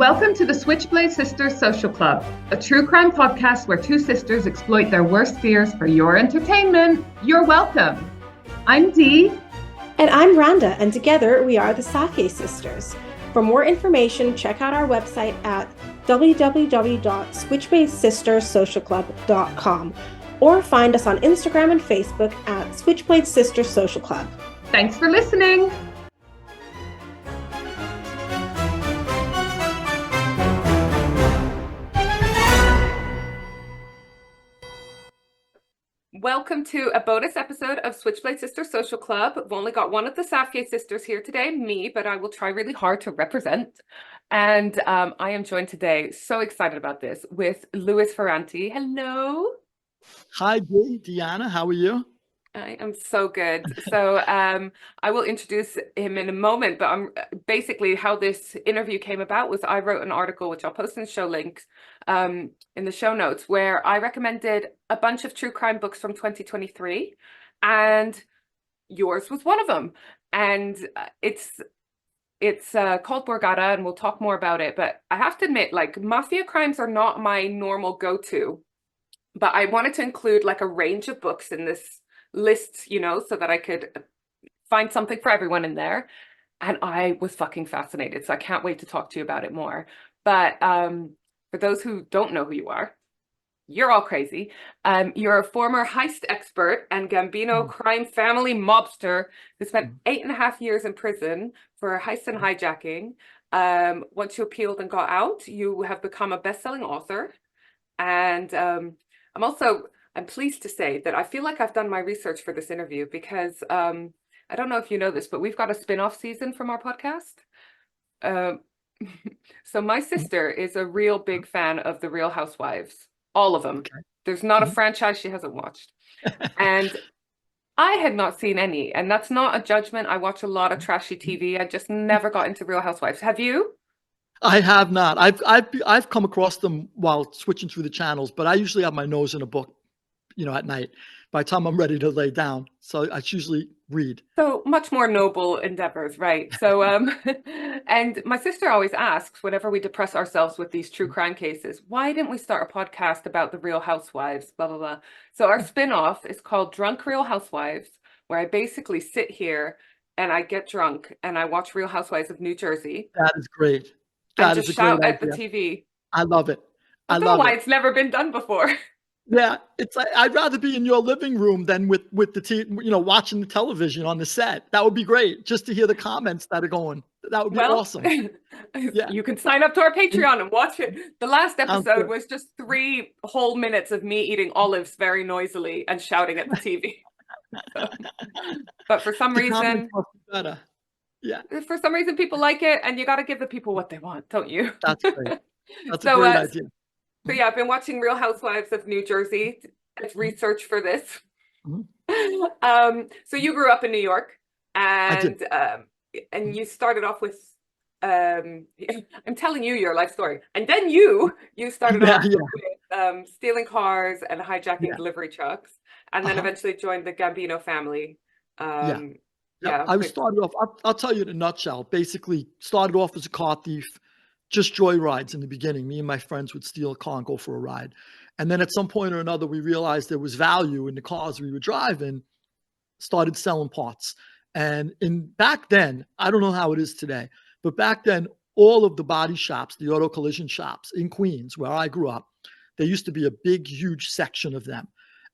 Welcome to the Switchblade Sisters Social Club, a true crime podcast where two sisters exploit their worst fears for your entertainment. You're welcome. I'm Dee. And I'm Rhonda, and together we are the Safieh sisters. For more information, check out our website at www.switchbladesistersocialclub.com or find us on Instagram and Facebook at Switchblade Sisters Social Club. Thanks for listening. Welcome to a bonus episode of Switchblade Sisters Social Club. We've only got one of the Safieh sisters here today, me, but I will try really hard to represent. And I am joined today, so excited about this, with Louis Ferrante. Hello. Hi, Deanna. How are you? I am so good. So I will introduce him in a moment, but basically how this interview came about was I wrote an article, which I'll post in the show links in the show notes, where I recommended a bunch of true crime books from 2023, and yours was one of them. And it's called Borgata, and we'll talk more about it. But I have to admit, like, mafia crimes are not my normal go-to, but I wanted to include like a range of books in this list, you know, so that I could find something for everyone in there. And I was fucking fascinated. So I can't wait to talk to you about it more. But for those who don't know who you are, you're all crazy. You're a former heist expert and Gambino crime family mobster who spent 8.5 years in prison for heist and hijacking. Once you appealed and got out, you have become a best-selling author. And I'm pleased to say that I feel like I've done my research for this interview because I don't know if you know this, but we've got a spin-off season from our podcast. So my sister is a real big fan of The Real Housewives, all of them. Okay. There's not a franchise she hasn't watched. And I had not seen any, and that's not a judgment. I watch a lot of trashy TV. I just never got into Real Housewives. Have you? I have not. I've come across them while switching through the channels, but I usually have my nose in a book, you know, at night by the time I'm ready to lay down. So I usually read. So much more noble endeavors, right? So, and my sister always asks whenever we depress ourselves with these true crime cases, why didn't we start a podcast about the Real Housewives, blah, blah, blah. So our spinoff is called Drunk Real Housewives, where I basically sit here and I get drunk and I watch Real Housewives of New Jersey. That is great. That is a great idea. And just shout at the TV. I love it. I don't know why it's never been done before. Yeah, it's like I'd rather be in your living room than with the you know, watching the television on the set. That would be great, just to hear the comments that are going. That would be awesome. Yeah. You can sign up to our Patreon and watch it. The last episode was just 3 whole minutes of me eating olives very noisily and shouting at the TV. But for some reason, better. Yeah. For some reason, people like it, and you got to give the people what they want, don't you? That's great. That's a great idea. So yeah, I've been watching Real Housewives of New Jersey as research for this. So you grew up in New York, and you started off with I'm telling you your life story, and then you started off with stealing cars and hijacking delivery trucks, and then eventually joined the Gambino family. I was started off. I'll tell you in a nutshell. Basically, started off as a car thief. Just joyrides in the beginning. Me and my friends would steal a car and go for a ride. And then at some point or another, we realized there was value in the cars we were driving, started selling parts. And back then, I don't know how it is today, but back then, all of the body shops, the auto collision shops in Queens, where I grew up, there used to be a big, huge section of them.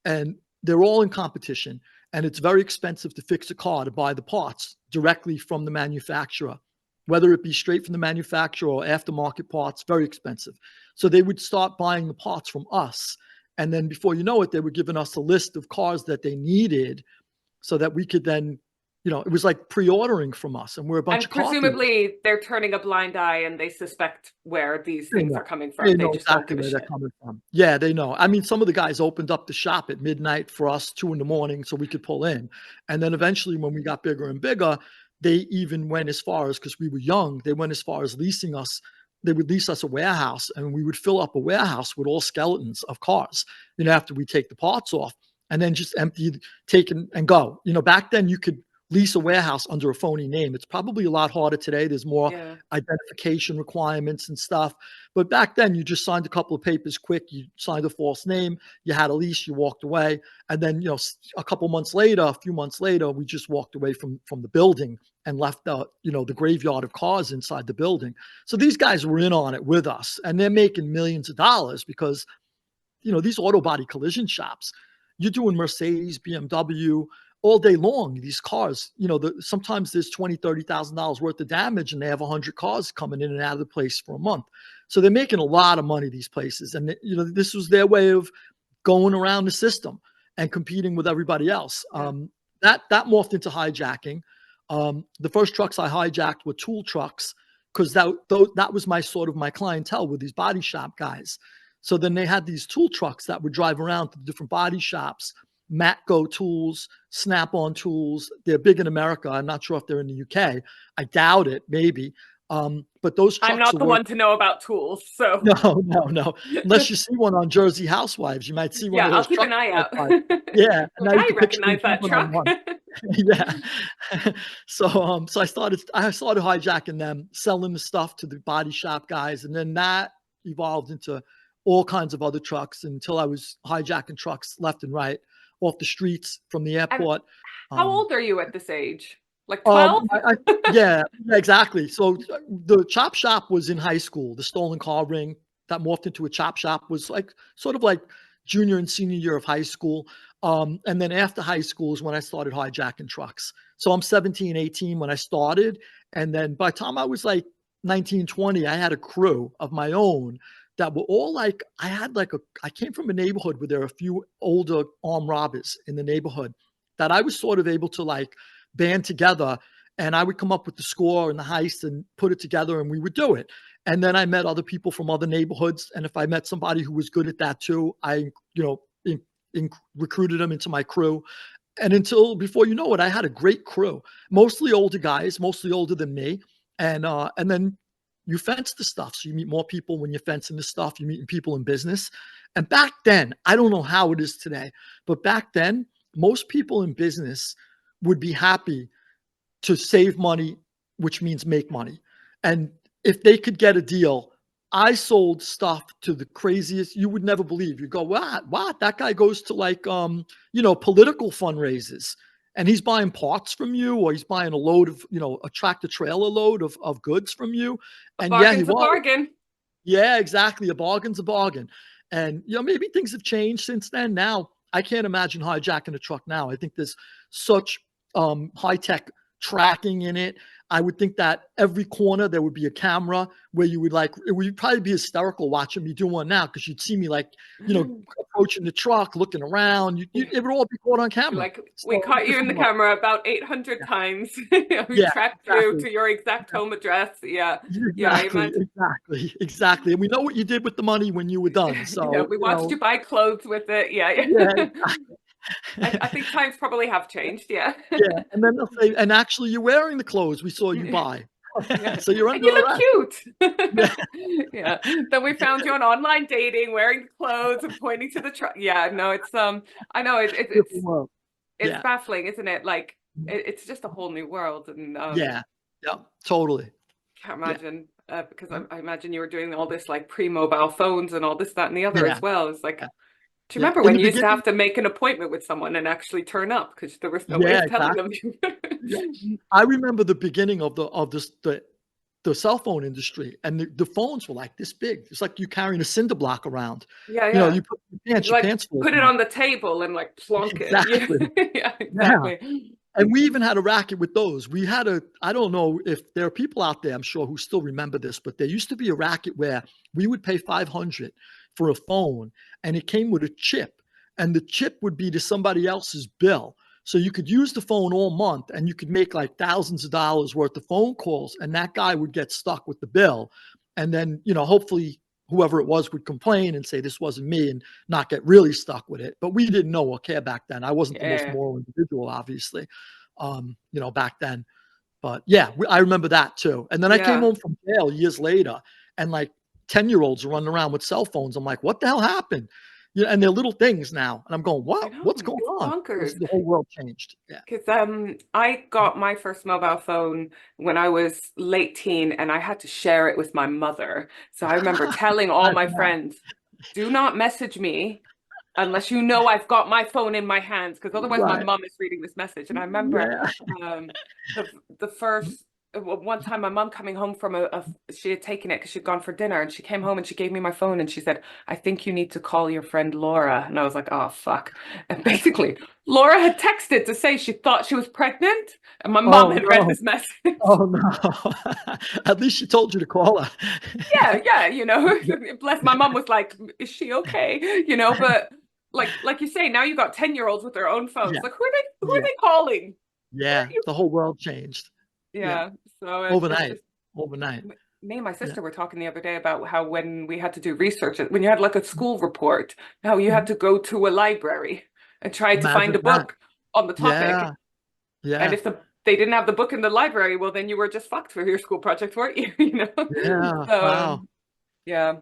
And they're all in competition. And it's very expensive to fix a car, to buy the parts directly from the manufacturer. Whether it be straight from the manufacturer or aftermarket parts, very expensive. So they would start buying the parts from us. And then before you know it, they were giving us a list of cars that they needed so that we could then, you know, it was like pre-ordering from us. And we're a bunch of car presumably they're turning a blind eye and they suspect where these things are coming from. They know exactly where they're coming from. Yeah, they know. I mean, some of the guys opened up the shop at midnight for us, 2 a.m, so we could pull in. And then eventually when we got bigger and bigger, they even went as far as, because we were young, they went as far as leasing us. They would lease us a warehouse, and we would fill up a warehouse with all skeletons of cars, you know, after we take the parts off, and then just empty, take and go. You know, back then you could lease a warehouse under a phony name. It's probably a lot harder today. There's more identification requirements and stuff. But back then, you just signed a couple of papers quick. You signed a false name. You had a lease. You walked away. And then, a couple months later, a few months later, we just walked away from the building and left the graveyard of cars inside the building. So these guys were in on it with us, and they're making millions of dollars because, these auto body collision shops, you're doing Mercedes, BMW, all day long. These cars, sometimes there's $20,000, $30,000 worth of damage, and they have 100 cars coming in and out of the place for a month. So they're making a lot of money, these places. And, this was their way of going around the system and competing with everybody else. That morphed into hijacking. The first trucks I hijacked were tool trucks, because that was my clientele, with these body shop guys. So then they had these tool trucks that would drive around to different body shops. Matco tools, Snap-on tools. They're big in America. I'm not sure if they're in the UK. I doubt it, maybe. But those trucks— I'm not the one to know about tools, so no. Unless you see one on Jersey Housewives, you might see one of those. I'll keep an eye out. Yeah, now I recognize that truck. Yeah. So I started hijacking them, selling the stuff to the body shop guys, and then that evolved into all kinds of other trucks until I was hijacking trucks left and right off the streets from the airport. How old are you at this age? Like 12? Yeah, exactly. So the chop shop was in high school. The stolen car ring that morphed into a chop shop was sort of like junior and senior year of high school. And then after high school is when I started hijacking trucks. So I'm 17, 18 when I started. And then by the time I was like 19, 20, I had a crew of my own that were all I came from a neighborhood where there were a few older armed robbers in the neighborhood that I was sort of able to band together, and I would come up with the score and the heist and put it together, and we would do it. And then I met other people from other neighborhoods, and if I met somebody who was good at that too, I recruited them into my crew. And until, before you know it, I had a great crew, mostly older guys, mostly older than me. And then you fence the stuff. So you meet more people when you're fencing the stuff. You meet people in business. And back then, I don't know how it is today, but back then, most people in business would be happy to save money, which means make money. And if they could get a deal, I sold stuff to the craziest, you would never believe. You go, what? That guy goes to political fundraisers, and he's buying parts from you, or he's buying a load of, a tractor trailer load of goods from you. And bargain's a bargain. Yeah, exactly. A bargain's a bargain. And, maybe things have changed since then. Now, I can't imagine hijacking a truck now. I think there's such high-tech tracking in it. I would think that every corner there would be a camera where you would it would probably be hysterical watching me do one now, because you'd see me approaching the truck, looking around. It would all be caught on camera. We caught you in the camera about 800 times. We tracked you to your exact home address. Yeah. Exactly. And we know what you did with the money when you were done. So we watched you buy clothes with it. Yeah. Exactly. I think times probably have changed. Yeah. And then they'll say, and actually you're wearing the clothes we saw you buy. So you're under arrest. You look cute. Yeah. Then we found you on online dating, wearing clothes and pointing to the truck. Yeah. No, it's I know it's baffling, isn't it? It's just a whole new world. And yeah, totally. Can't imagine because I imagine you were doing all this pre-mobile phones and all this, that, and the other as well. It's do you remember when you used to have to make an appointment with someone and actually turn up because there was no way of telling them? I remember the beginning of the cell phone industry, and the phones were this big. It's like you carrying a cinder block around. Yeah. You put your pants put it on the table and plonk it. Yeah, exactly. Yeah. And we even had a racket with those. We had I don't know if there are people out there, I'm sure, who still remember this, but there used to be a racket where we would pay $500 for a phone, and it came with a chip, and the chip would be to somebody else's bill. So you could use the phone all month, and you could make thousands of dollars worth of phone calls, and that guy would get stuck with the bill. And then, hopefully whoever it was would complain and say this wasn't me and not get really stuck with it. But we didn't know or care back then. I wasn't the most moral individual, obviously, back then. But I remember that too. And then I came home from jail years later, and 10-year-olds are running around with cell phones. I'm like, what the hell happened? Yeah, and they're little things now. And I'm going, what? What's going It's on? bonkers. The whole world changed. Yeah. Because I got my first mobile phone when I was late teen, and I had to share it with my mother. So I remember telling all my friends, do not message me unless you know I've got my phone in my hands, because otherwise my Right. mom is reading this message. And I remember the first one time my mom coming home from she had taken it because she'd gone for dinner, and she came home and she gave me my phone and she said, I think you need to call your friend Laura. And I was like, oh fuck. And basically Laura had texted to say she thought she was pregnant, and my mom had read this message. Oh no. At least she told you to call her. Yeah, you know. Bless, my mom was like, is she okay? You know, but like you say, now you got 10-year-olds with their own phones. Yeah. Like, who are they calling? Yeah, the whole world changed. Yeah. So overnight. just, Overnight. me and my sister were talking the other day about how when we had to do research, when you had like a school report, how you had to go to a library and try to find a book on the topic. Yeah. Yeah. And if they didn't have the book in the library, well, then you were just fucked for your school project, weren't you? You know? Yeah. So, Wow. yeah,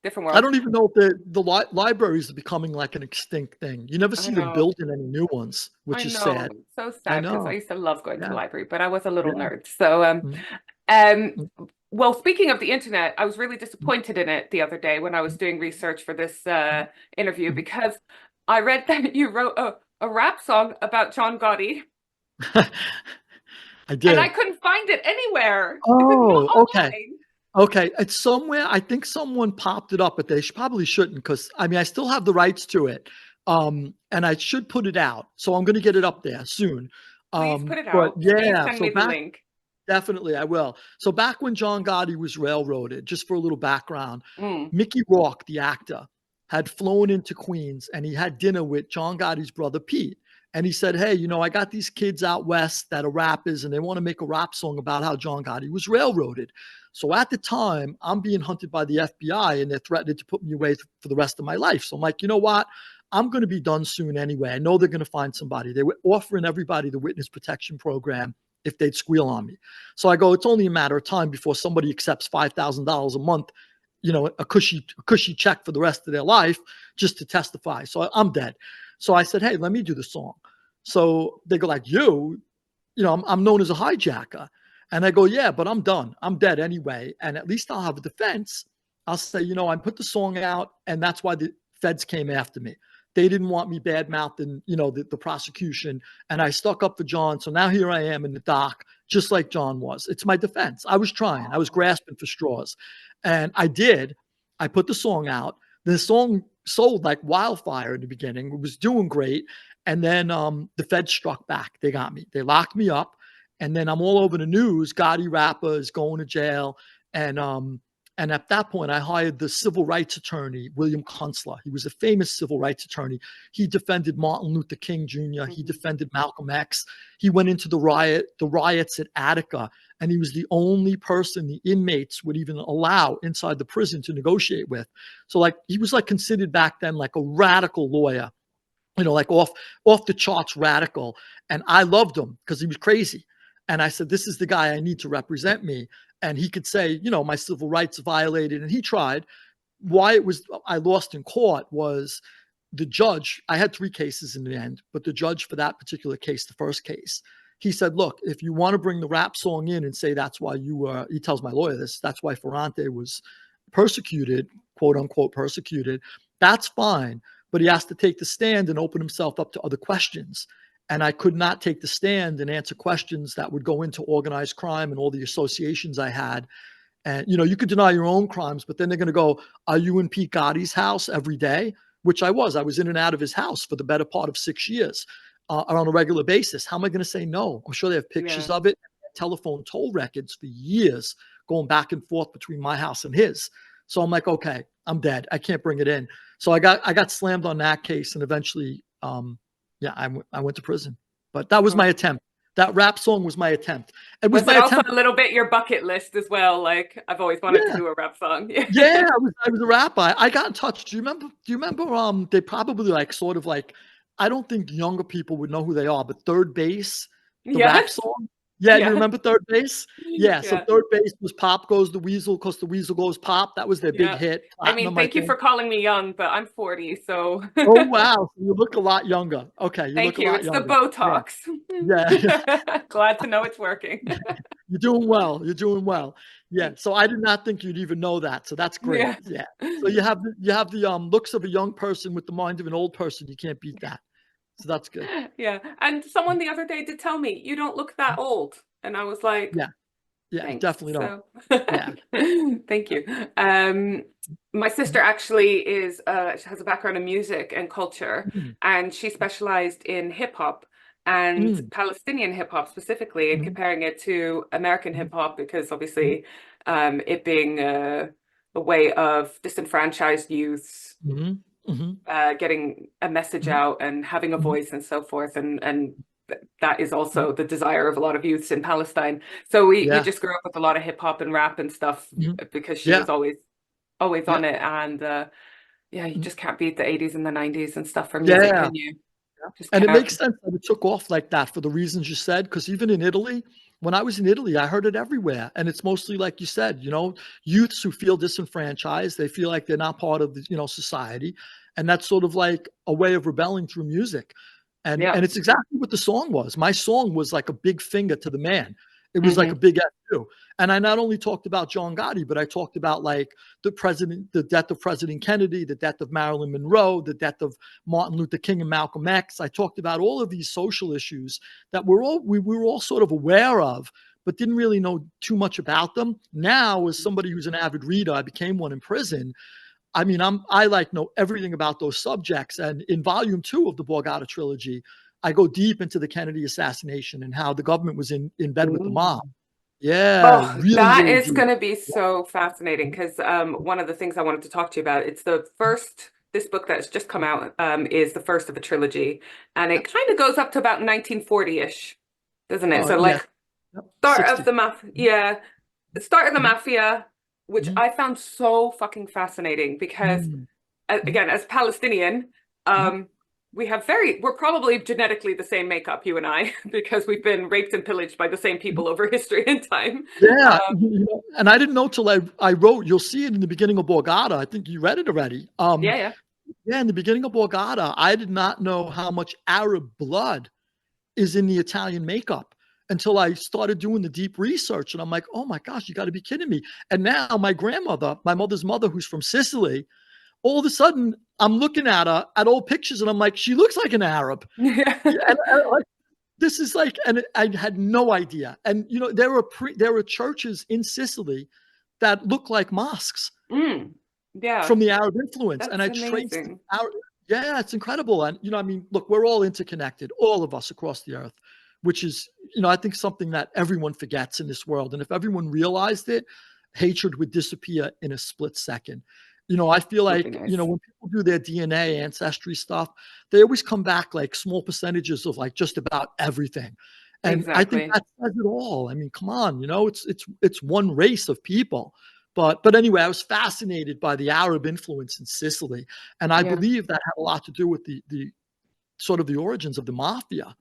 different world. I don't even know if the libraries are becoming like an extinct thing. You never see them building any new ones, which is sad. So sad, because I used to love going to the library, but I was a little nerd. So, well, speaking of the internet, I was really disappointed in it the other day when I was doing research for this interview, because I read that you wrote a rap song about John Gotti. I did. And I couldn't find it anywhere. Oh, okay. Okay, it's somewhere. I think someone popped it up, but they probably shouldn't, because I mean, I still have the rights to it, and I should put it out. So I'm going to get it up there soon. Please put it But out. yeah, Please send me the link. Definitely, I will. So back when John Gotti was railroaded, just for a little background, Mickey Rourke, the actor, had flown into Queens, and he had dinner with John Gotti's brother Pete. And he said, hey, you know, I got these kids out west that are rappers, and they want to make a rap song about how John Gotti was railroaded. So at the time, I'm being hunted by the FBI, and they're threatening to put me away for the rest of my life. So I'm like, you know what? I'm going to be done soon anyway. I know they're going to find somebody. They were offering everybody the witness protection program if they'd squeal on me. So I go, it's only a matter of time before somebody accepts $5,000 a month, you know, a cushy check for the rest of their life just to testify. So I'm dead. So I said, hey, let me do the song. So they go like, you know, I'm known as a hijacker. And I go, yeah, but I'm done. I'm dead anyway. And at least I'll have a defense. I'll say, you know, I put the song out, and that's why the feds came after me. They didn't want me bad-mouthing, you know, the prosecution. And I stuck up for John. So now here I am in the dock, just like John was. It's my defense. I was trying. I was grasping for straws. And I did. I put the song out. The song sold like wildfire in the beginning. It was doing great. And then the feds struck back. They got me. They locked me up. And then I'm all over the news. Gotti rapper is going to jail. And at that point, I hired the civil rights attorney, William Kunstler. He was a famous civil rights attorney. He defended Martin Luther King Jr. He defended Malcolm X. He went into the riots at Attica, and he was the only person the inmates would even allow inside the prison to negotiate with. So like, he was like considered back then like a radical lawyer, you know, like off the charts radical. And I loved him because he was crazy. And I said, this is the guy I need to represent me. And he could say, you know, my civil rights violated. And he tried. Why I lost in court was the judge. I had 3 cases in the end, but the judge for that particular case, the first case, he said, look, if you want to bring the rap song in and say that's why he tells my lawyer this, that's why Ferrante was persecuted, quote unquote persecuted, that's fine. But he has to take the stand and open himself up to other questions. And I could not take the stand and answer questions that would go into organized crime and all the associations I had. And, you know, you could deny your own crimes, but then they're going to go, are you in Pete Gotti's house every day? Which I was. I was in and out of his house for the better part of 6 years on a regular basis. How am I going to say no? I'm sure they have pictures of it, telephone toll records for years going back and forth between my house and his. So I'm like, okay, I'm dead. I can't bring it in. So I got slammed on that case, and eventually, I went to prison. But that was my attempt. That rap song was my attempt. It was my also attempt. a little bit your bucket list as well. Like, I've always wanted to do a rap song. Yeah, I was a rapper. I got in touch. Do you remember? They probably like I don't think younger people would know who they are, but Third Base, the rap song. Yeah, you Yeah. remember Third Base? Yeah, so Yeah. Third Base was Pop Goes the Weasel, 'cause the Weasel Goes Pop. That was their big Yeah. hit, I mean, platinum, I thank you for think. calling me young, but I'm 40, so Oh, wow, you look a lot younger. Okay, you look thank a you. lot It's the younger. Yeah, Botox. yeah. Glad to know it's working. You're doing well, you're doing well. Yeah, Thanks. so I did not think you'd even know that, so that's great, Yeah. yeah. So you have the looks of a young person with the mind of an old person, you can't beat that. So that's good. Yeah. And someone the other day did tell me, you don't look that old. And I was like, Yeah, yeah, thanks. definitely don't. So Yeah. thank you. My sister actually she has a background in music and culture, Mm, and she specialized in hip hop and mm, Palestinian hip hop specifically, and mhm, comparing it to American mhm, hip hop because mhm, obviously it being a way of disenfranchised youths mhm, mhm, getting a message mhm, out and having a mhm, voice and so forth, and that is mhm. also the desire of a lot of youths in Palestine. So we Yeah, just grew up with a lot of hip hop and rap and stuff mhm, because she yeah, was always yeah, on it, and yeah, you mhm, just can't beat the 80s and the 90s and stuff for music, yeah. can you? Just And it can't. makes sense that it took off like that for the reasons you said, because even in Italy, when I was in Italy, I heard it everywhere. And it's mostly like you said, youths who feel disenfranchised, they feel like they're not part of the, society. And that's sort of like a way of rebelling through music. And Yeah. it's exactly what the song was. My song was like a big finger to the man. It was like a Hmm. big F too. And I not only talked about John Gotti, but I talked about like the death of President Kennedy, the death of Marilyn Monroe, the death of Martin Luther King and Malcolm X. I talked about all of these social issues that we were all sort of aware of, but didn't really know too much about them. Now, as somebody who's an avid reader, I became one in prison. I mean, I like know everything about those subjects. And in volume 2 of the Borgata trilogy, I go deep into the Kennedy assassination and how the government was in bed with the mob. Yeah, Oh, really, that really is deep. going to be so fascinating because one of the things I wanted to talk to you about, it's the first, this book that's just come out is the first of a trilogy, and it kind of goes up to about 1940-ish, doesn't it? So Yeah, like start of 60. the mafia, yeah, the start of the Mhm, mafia, which mhm, I found so fucking fascinating because mhm, mhm, again, as Palestinian, mhm. we're probably genetically the same makeup, you and I, because we've been raped and pillaged by the same people over history and time. Yeah, Um, and I didn't know till I wrote. You'll see it in the beginning of Borgata. I think you read it already. yeah, yeah. Yeah, in the beginning of Borgata, I did not know how much Arab blood is in the Italian makeup until I started doing the deep research, and I'm like, oh my gosh, you got to be kidding me! And now my mother's mother, who's from Sicily, all of a sudden I'm looking at her at old pictures, and I'm like, she looks like an Arab. Yeah, and this is like, and I had no idea. And there were churches in Sicily that look like mosques Mm, yeah, from the Arab influence, and that's I traced amazing. our. Yeah, it's incredible. And I mean, look, we're all interconnected, all of us across the earth, which is, I think something that everyone forgets in this world. And if everyone realized it, hatred would disappear in a split second. I feel Would be like, nice. when people do their DNA ancestry stuff, they always come back like small percentages of like just about everything. And I think Exactly. that says it all. I mean, come on, it's one race of people. But anyway, I was fascinated by the Arab influence in Sicily, and I Yeah. believe that had a lot to do with the sort of the origins of the mafia.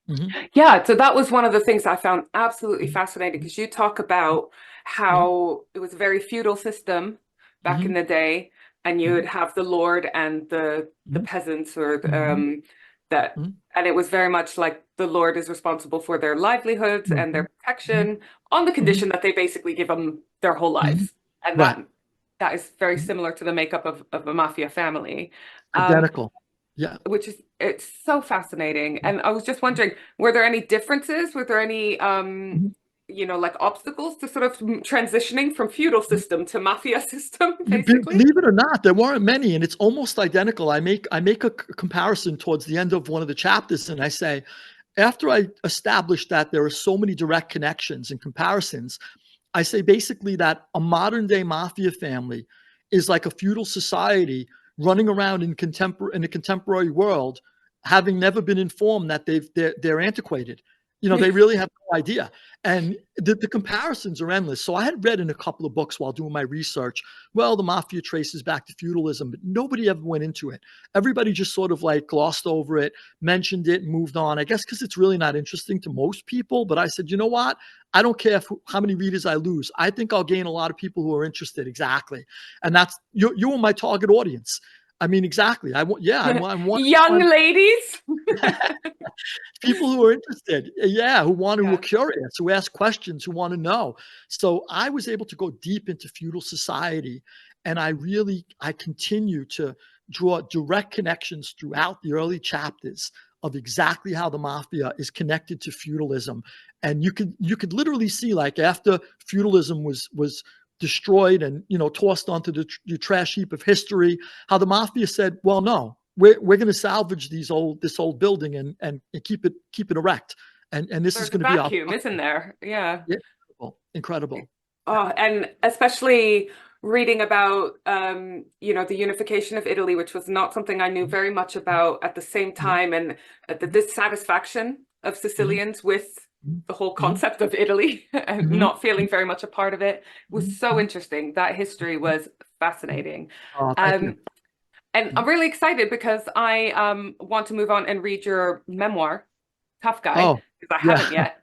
Mhm, Yeah, so that was one of the things I found absolutely mhm, fascinating because you talk about mhm, how it was a very feudal system back in mhm, the day, and you would mhm, have the lord and the mhm, peasants or mhm, that, mhm, and it was very much like the lord is responsible for their livelihoods and their mhm, protection on the mhm, condition that they basically give them their whole mhm. lives, and Right. that is very Mhm. similar to the makeup of a mafia family. Um, Identical. Yeah. which is it's so fascinating. And I was just wondering, were there any differences? Were there any Mhm, like obstacles to sort of transitioning from feudal mhm. system to mafia system, You be basically? believe it or not, there weren't many, and it's almost identical. I make a comparison towards the end of one of the chapters, and I say, after I established that there are so many direct connections and comparisons, I say basically that a modern day mafia family is like a feudal society running around in a contemporary world, having never been informed that they're antiquated. They really have no idea. And the comparisons are endless. So I had read in a couple of books while doing my research, well, the mafia traces back to feudalism, but nobody ever went into it. Everybody just sort of like glossed over it, mentioned it, and moved on. I guess because it's really not interesting to most people. But I said, you know what? I don't care how many readers I lose. I think I'll gain a lot of people who are interested. Exactly. And that's, you're my target audience. I mean, exactly. I want young ladies. People who are interested, who are curious, who ask questions, who want to know. So I was able to go deep into feudal society, and I continue to draw direct connections throughout the early chapters of exactly how the mafia is connected to feudalism. And you could literally see, like, after feudalism was destroyed and tossed onto the trash heap of history, how the mafia said, well, no, we're going to salvage this old building and keep it erect, and this is going to be our vacuum, isn't there? Yeah, incredible. Oh, and especially reading about the unification of Italy, which was not something I knew very much about at the same time, and the dissatisfaction of Sicilians with the whole concept of Italy and not feeling very much a part of it was so interesting. That history was fascinating. Thank you. And I'm really excited because I want to move on and read your memoir, Tough Guy, because I haven't yet.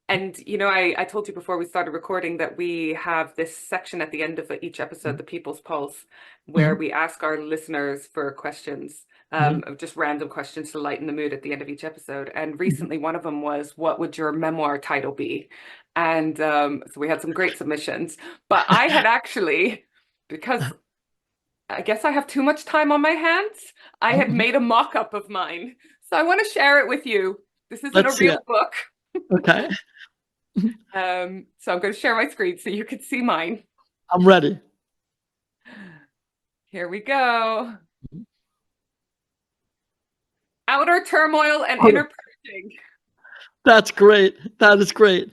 And I told you before we started recording that we have this section at the end of each episode, the People's Pulse, where we ask our listeners for questions, of just random questions to lighten the mood at the end of each episode. And recently one of them was, what would your memoir title be? And so we had some great submissions, but I had actually, because I guess I have too much time on my hands, I had made a mock-up of mine. So I want to share it with you. This isn't a real book. Okay. So I'm going to share my screen so you can see mine. I'm ready. Here we go. Outer turmoil and inner purging. That's great. That is great.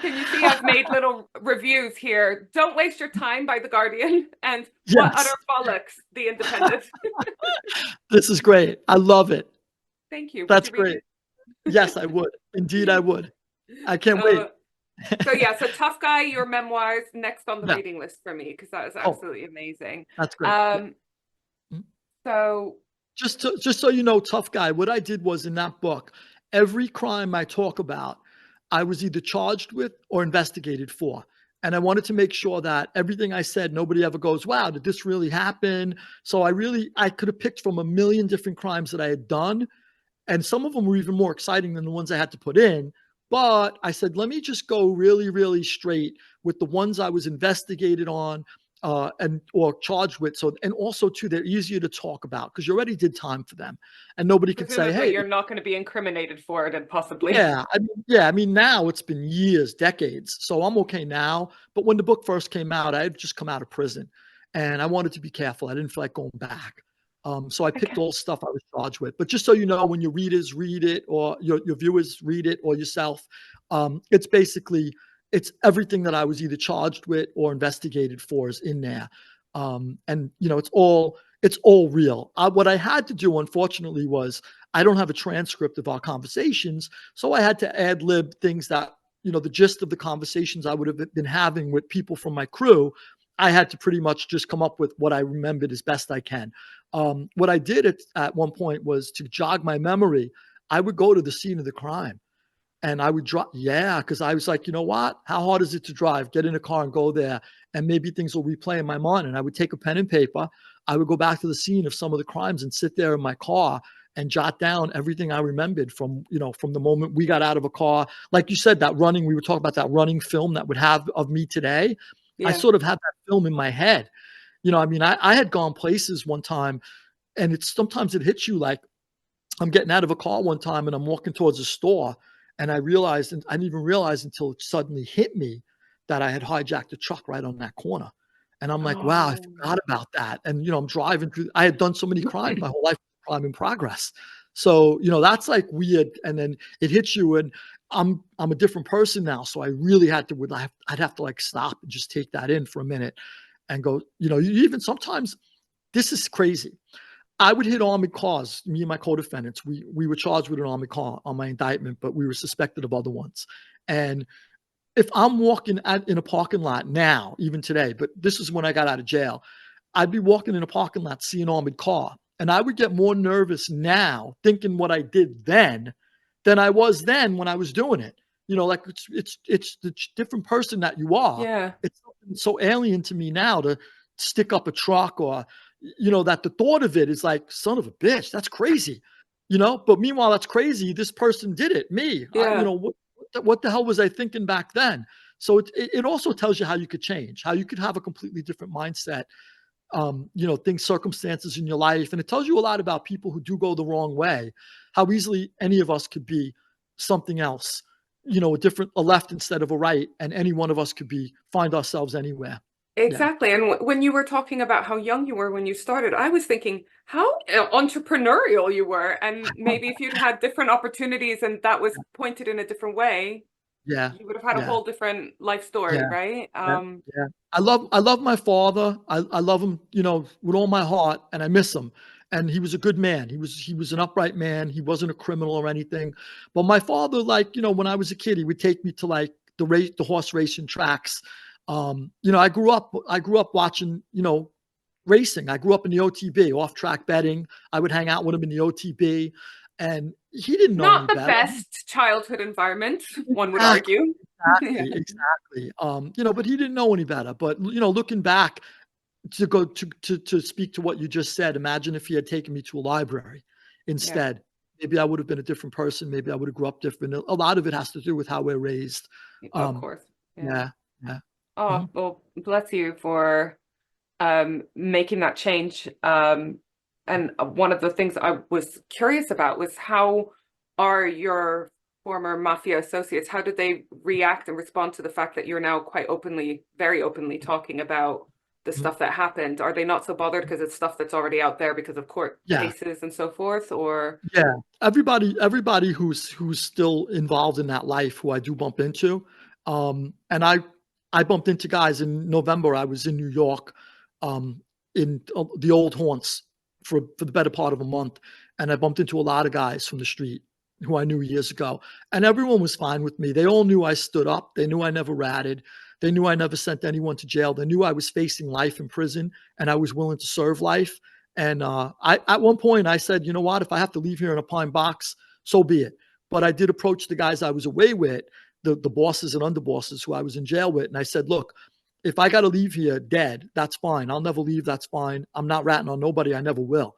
Can you see I've made little reviews here? Don't Waste Your Time by The Guardian and What Utter Bollocks, The Independent. This is great. I love it. Thank you. That's great. Yes, I would. Indeed, I would. I can't wait. So Tough Guy, your memoirs, next on the reading list for me, because that was absolutely amazing. That's great. So just so you know, Tough Guy, what I did was, in that book, every crime I talk about, I was either charged with or investigated for. And I wanted to make sure that everything I said, nobody ever goes, wow, did this really happen? So I could have picked from a million different crimes that I had done. And some of them were even more exciting than the ones I had to put in. But I said, let me just go really, really straight with the ones I was investigated on or charged with. So, and also too, they're easier to talk about because you already did time for them, and nobody could say, "Hey, you're not going to be incriminated for it," and possibly. I mean, now it's been years, decades, so I'm okay now. But when the book first came out, I had just come out of prison, and I wanted to be careful. I didn't feel like going back. So I picked all the stuff I was charged with. But just so you know, when your readers read it or your viewers read it or yourself, it's basically, it's everything that I was either charged with or investigated for is in there. And it's all real. What I had to do, unfortunately, was I don't have a transcript of our conversations. So I had to ad lib things that, the gist of the conversations I would have been having with people from my crew. I had to pretty much just come up with what I remembered as best I can. What I did at one point was, to jog my memory, I would go to the scene of the crime and I would drive. Yeah, because I was like, you know what? How hard is it to drive? Get in a car and go there, and maybe things will replay in my mind. And I would take a pen and paper. I would go back to the scene of some of the crimes and sit there in my car and jot down everything I remembered from the moment we got out of a car. Like you said, we were talking about that running film that would have of me today. Yeah. I sort of had that film in my head. I had gone places one time, and sometimes it hits you, like I'm getting out of a car one time and I'm walking towards a store, and I realized, and I didn't even realize until it suddenly hit me, that I had hijacked a truck right on that corner. And I'm like, wow, I forgot about that. And, I'm driving through, I had done so many crimes, my whole life, crime in progress. So, that's like weird. And then it hits you, and I'm a different person now. So I really I'd have to like stop and just take that in for a minute and go, even sometimes, this is crazy. I would hit armored cars. Me and my co-defendants, we were charged with an armored car on my indictment, but we were suspected of other ones. And if I'm walking in a parking lot now, even today, but this is when I got out of jail, I'd be walking in a parking lot, see an armored car, and I would get more nervous now thinking what I did then than I was then when I was doing it. You know, like it's the different person that you are. Yeah. It's something so alien to me now to stick up a truck, or you know, that the thought of it is like, son of a bitch, that's crazy. You know, but meanwhile, that's crazy. This person did it, me. Yeah. You know, what the hell was I thinking back then? So it also tells you how you could change, how you could have a completely different mindset. You know, things, circumstances in your life. And it tells you a lot about people who do go the wrong way, how easily any of us could be something else, you know, a left instead of a right. And any one of us could find ourselves anywhere. Exactly. Yeah. And when you were talking about how young you were when you started, I was thinking how entrepreneurial you were. And maybe if you'd had different opportunities and that was pointed in a different way, Yeah. you would have had a whole different life story, Yeah. right? Yeah. I love my father. I love him, you know, with all my heart, and I miss him. And he was a good man. He was an upright man. He wasn't a criminal or anything. But my father, like, you know, when I was a kid, he would take me to like the horse racing tracks. You know, I grew up watching, you know, racing. I grew up in the OTB, off track betting. I would hang out with him in the OTB, and he didn't know Not any the better. best childhood environment, one would argue. Exactly. You know, but he didn't know any better. But you know, looking back, to go to speak to what you just said, imagine if he had taken me to a library instead. Maybe I would have been a different person. Maybe I would have grew up different. A lot of it has to do with how we're raised. Of course. Yeah. Oh, well, bless you for making that change. And one of the things I was curious about was how are your former mafia associates, how did they react and respond to the fact that you're now quite openly, very openly talking about the stuff that happened? Are they not so bothered because it's stuff that's already out there because of court cases and so forth? Or everybody who's still involved in that life, who I do bump into, and I bumped into guys in November. I was in New York, in the old haunts for the better part of a month, and I bumped into a lot of guys from the street who I knew years ago, and everyone was fine with me. They all knew I stood up. They knew I never ratted. They knew I never sent anyone to jail. They knew I was facing life in prison, and I was willing to serve life. And at one point I said, you know what, if I have to leave here in a pine box, so be it. But I did approach the guys I was away with, the bosses and underbosses who I was in jail with, and I said, look, if I got to leave here dead, that's fine. I'll never leave. That's fine. I'm not ratting on nobody. I never will.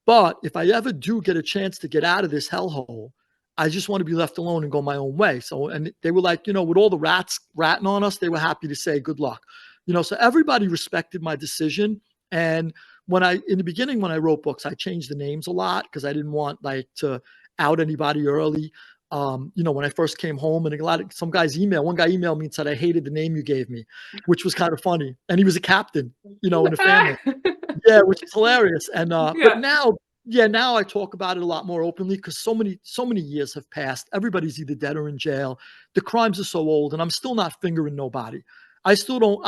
But if I ever do get a chance to get out of this hellhole, I just want to be left alone and go my own way. So, and they were like, you know, with all the rats ratting on us, they were happy to say good luck. You know, so everybody respected my decision. And in the beginning, when I wrote books, I changed the names a lot because I didn't want like to out anybody early. You know, when I first came home, and one guy emailed me and said, I hated the name you gave me, which was kind of funny. And he was a captain, you know, in the family. Yeah, which is hilarious. And but now I talk about it a lot more openly because so many years have passed. Everybody's either dead or in jail. The crimes are so old, and I'm still not fingering nobody. I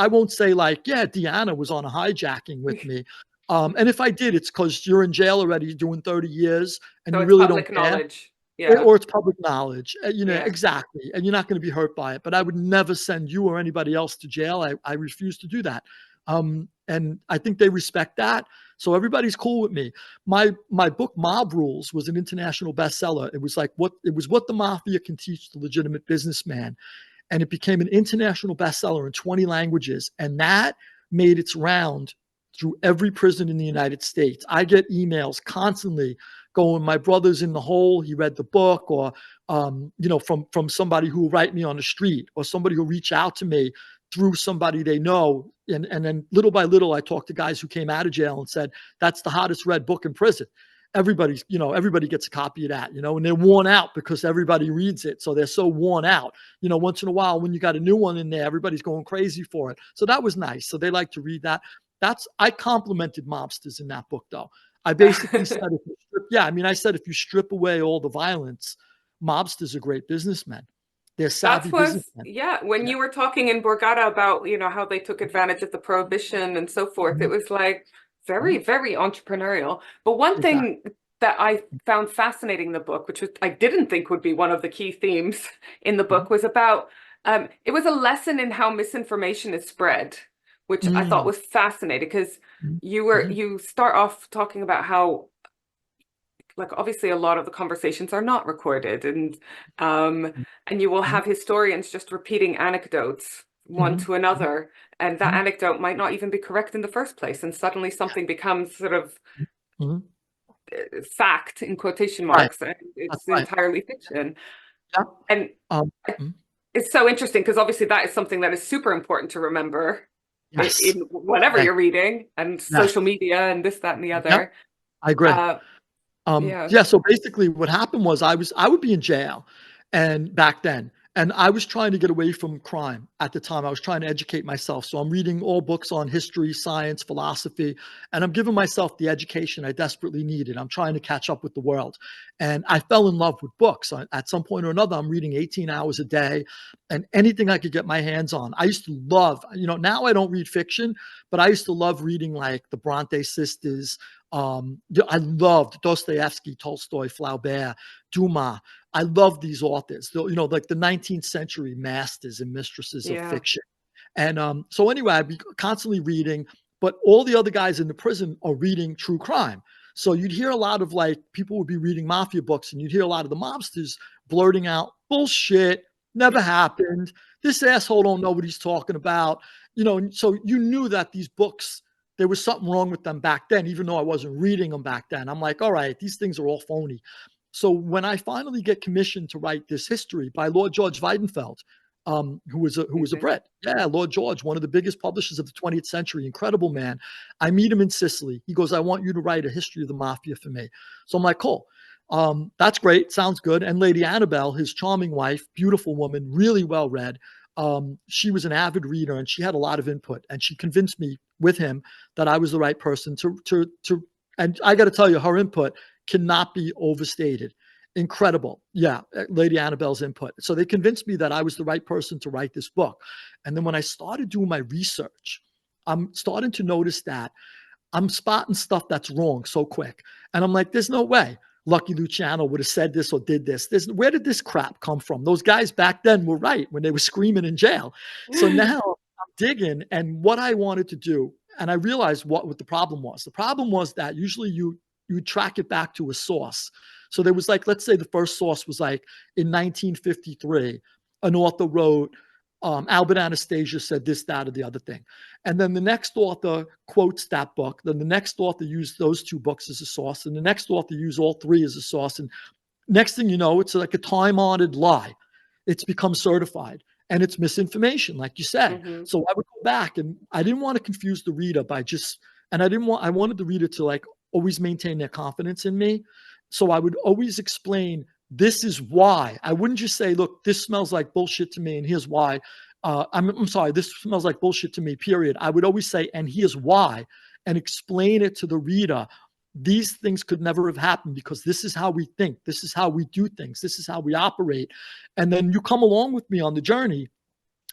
won't say like, yeah, Deanna was on a hijacking with me. And if I did, it's because you're in jail already doing 30 years and so you really don't care. Knowledge. Yeah. Or it's public knowledge, you know, exactly. And you're not going to be hurt by it. But I would never send you or anybody else to jail. I refuse to do that. And I think they respect that. So everybody's cool with me. My book, Mob Rules, was an international bestseller. It was what the mafia can teach the legitimate businessman. And it became an international bestseller in 20 languages. And that made its round through every prison in the United States. I get emails constantly going, my brother's in the hole, he read the book, or you know, from somebody who will write me on the street, or somebody who reach out to me through somebody they know. And then little by little, I talked to guys who came out of jail and said, that's the hottest read book in prison. Everybody gets a copy of that, you know, and they're worn out because everybody reads it. So they're so worn out, you know, once in a while, when you got a new one in there, everybody's going crazy for it. So that was nice. So they like to read that. I complimented mobsters in that book, though. I basically said, I said, if you strip away all the violence, mobsters are great businessmen. They're savvy businessmen. When you were talking in Borgata about, you know, how they took advantage of the prohibition and so forth, it was like, very, very entrepreneurial. But one thing that I found fascinating in the book, which was I didn't think would be one of the key themes in the book, was about it was a lesson in how misinformation is spread, which I thought was fascinating because you start off talking about how, like, obviously a lot of the conversations are not recorded, and you will have historians just repeating anecdotes one to another, and that anecdote might not even be correct in the first place, and suddenly something becomes sort of fact in quotation marks, and it's entirely fiction. And it's so interesting because obviously that is something that is super important to remember in whatever you're reading, and social media and this, that, and the other. I agree. Yeah. So basically what happened was I would be in jail, and back then, and I was trying to get away from crime at the time. I was trying to educate myself. So I'm reading all books on history, science, philosophy, and I'm giving myself the education I desperately needed. I'm trying to catch up with the world. And I fell in love with books. At some point or another, I'm reading 18 hours a day and anything I could get my hands on. I used to love, now I don't read fiction, but I used to love reading like the Bronte sisters. I loved Dostoevsky, Tolstoy, Flaubert, Dumas. I love these authors, like the 19th century masters and mistresses of fiction. And so anyway, I'd be constantly reading, but all the other guys in the prison are reading true crime. So you'd hear a lot of like people would be reading mafia books, and you'd hear a lot of the mobsters blurting out bullshit, never happened. This asshole don't know what he's talking about. So you knew that these books, there was something wrong with them back then, even though I wasn't reading them back then. I'm like, all right, these things are all phony. So when I finally get commissioned to write this history by Lord George Weidenfeld, who was a Brit. Yeah, Lord George, one of the biggest publishers of the 20th century, incredible man. I meet him in Sicily. He goes, I want you to write a history of the mafia for me. So I'm like, cool. That's great. Sounds good. And Lady Annabelle, his charming wife, beautiful woman, really well read. She was an avid reader, and she had a lot of input, and she convinced me with him that I was the right person to and I got to tell you, her input cannot be overstated. Incredible. Yeah, Lady Annabelle's input. So they convinced me that I was the right person to write this book. And then when I started doing my research, I'm starting to notice that I'm spotting stuff that's wrong so quick. And I'm like, there's no way Lucky Luciano would have said this or did this. Where did this crap come from? Those guys back then were right when they were screaming in jail. So now I'm digging, and what I wanted to do, and I realized what the problem was. The problem was that usually you track it back to a source. So there was like, let's say the first source was like in 1953, an author wrote, Albert Anastasia said this, that, or the other thing. And then the next author quotes that book. Then the next author used those two books as a source. And the next author used all three as a source. And next thing you know, it's like a time-honored lie. It's become certified. And it's misinformation, like you said. So I would go back, and I didn't want to confuse the reader by I wanted the reader to like always maintain their confidence in me. So I would always explain, this is why. I wouldn't just say, look, this smells like bullshit to me, and here's why. I'm sorry, this smells like bullshit to me, period. I would always say, and here's why, and explain it to the reader. These things could never have happened because this is how we think. This is how we do things. This is how we operate. And then you come along with me on the journey,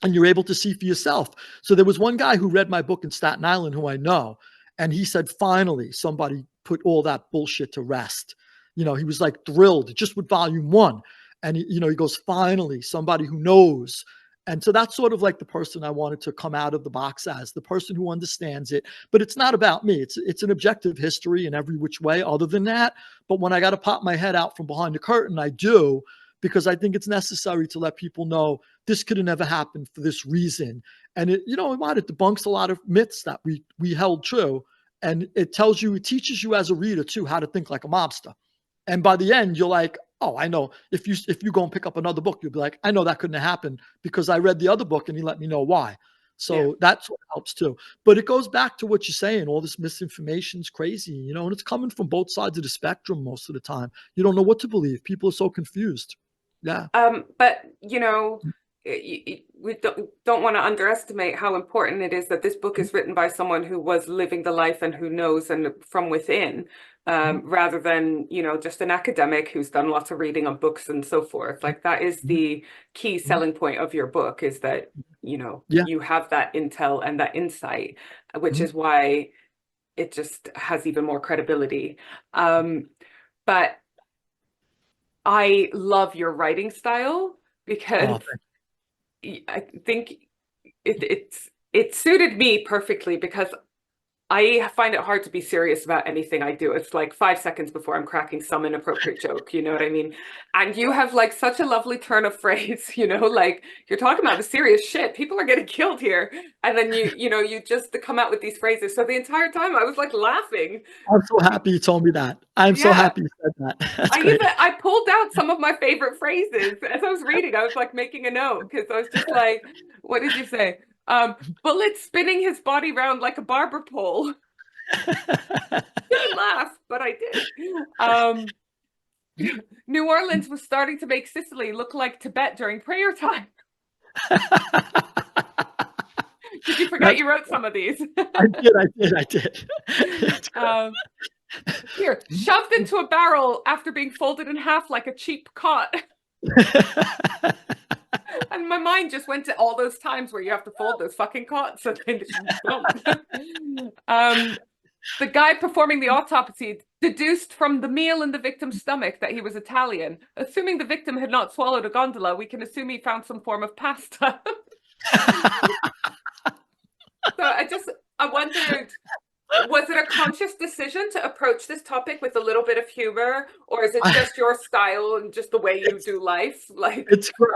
and you're able to see for yourself. So there was one guy who read my book in Staten Island who I know, and he said, finally, somebody put all that bullshit to rest. He was like thrilled just with volume 1. And he goes, finally, somebody who knows. And so that's sort of like the person I wanted to come out of the box as, the person who understands it. But it's not about me. It's an objective history in every which way other than that. But when I got to pop my head out from behind the curtain, I do, because I think it's necessary to let people know this could have never happened for this reason. And it debunks a lot of myths that we held true. And it teaches you as a reader too, how to think like a mobster. And by the end, you're like, oh, I know. If you go and pick up another book, you'll be like, I know that couldn't have happened because I read the other book and he let me know why. So that's what helps too. But it goes back to what you're saying. All this misinformation is crazy, and it's coming from both sides of the spectrum most of the time. You don't know what to believe. People are so confused. Yeah. But we don't want to underestimate how important it is that this book is written by someone who was living the life and who knows and from within, rather than, just an academic who's done lots of reading on books and so forth. Like, that is the key selling point of your book, is that, you have that intel and that insight, which is why it just has even more credibility. But I love your writing style because I think it suited me perfectly, because I find it hard to be serious about anything I do. It's like 5 seconds before I'm cracking some inappropriate joke, you know what I mean? And you have like such a lovely turn of phrase, you know, like you're talking about the serious shit. People are getting killed here. And then you just come out with these phrases. So the entire time I was like laughing. I'm so happy you told me that. I'm so happy you said that. That's great. I pulled out some of my favorite phrases as I was reading. I was like making a note because I was just like, what did you say? Bullets spinning his body round like a barber pole. Didn't laugh, but I did. New Orleans was starting to make Sicily look like Tibet during prayer time. Did you forget you wrote some of these? I did. Here, shoved into a barrel after being folded in half like a cheap cot. And my mind just went to all those times where you have to fold those fucking cots. So the guy performing the autopsy deduced from the meal in the victim's stomach that he was Italian. Assuming the victim had not swallowed a gondola, we can assume he found some form of pasta. So I wondered, was it a conscious decision to approach this topic with a little bit of humor, or is it just your style and just the way you do life? Like,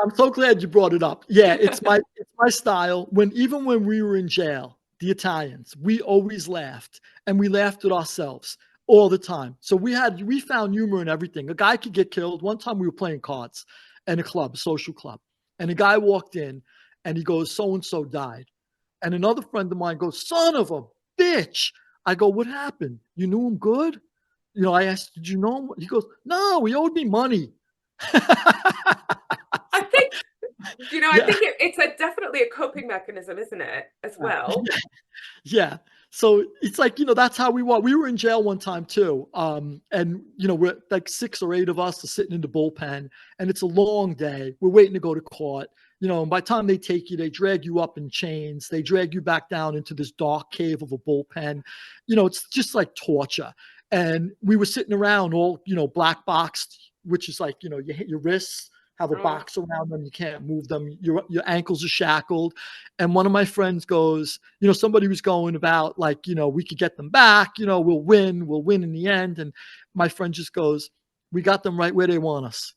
I'm so glad you brought it up. Yeah, it's my style. Even when we were in jail, the Italians, we always laughed, and we laughed at ourselves all the time. So we found humor in everything. A guy could get killed. One time we were playing cards in a club, a social club, and a guy walked in and he goes, "So and so died." And another friend of mine goes, "Son of a bitch." I go, "What happened? You knew him good?" You know, I asked, "Did you know him?" He goes, "No, he owed me money." I think, I think it's definitely a coping mechanism, isn't it, as well? Yeah. So it's like, that's how we were. We were in jail one time too. And we're like 6 or 8 of us are sitting in the bullpen, and it's a long day. We're waiting to go to court. And by the time they take you, they drag you up in chains. They drag you back down into this dark cave of a bullpen. It's just like torture. And we were sitting around all, black boxed, which is like, you hit your wrists, have a box around them. You can't move them. Your ankles are shackled. And one of my friends goes, somebody was going about like, we could get them back, we'll win in the end. And my friend just goes, "We got them right where they want us."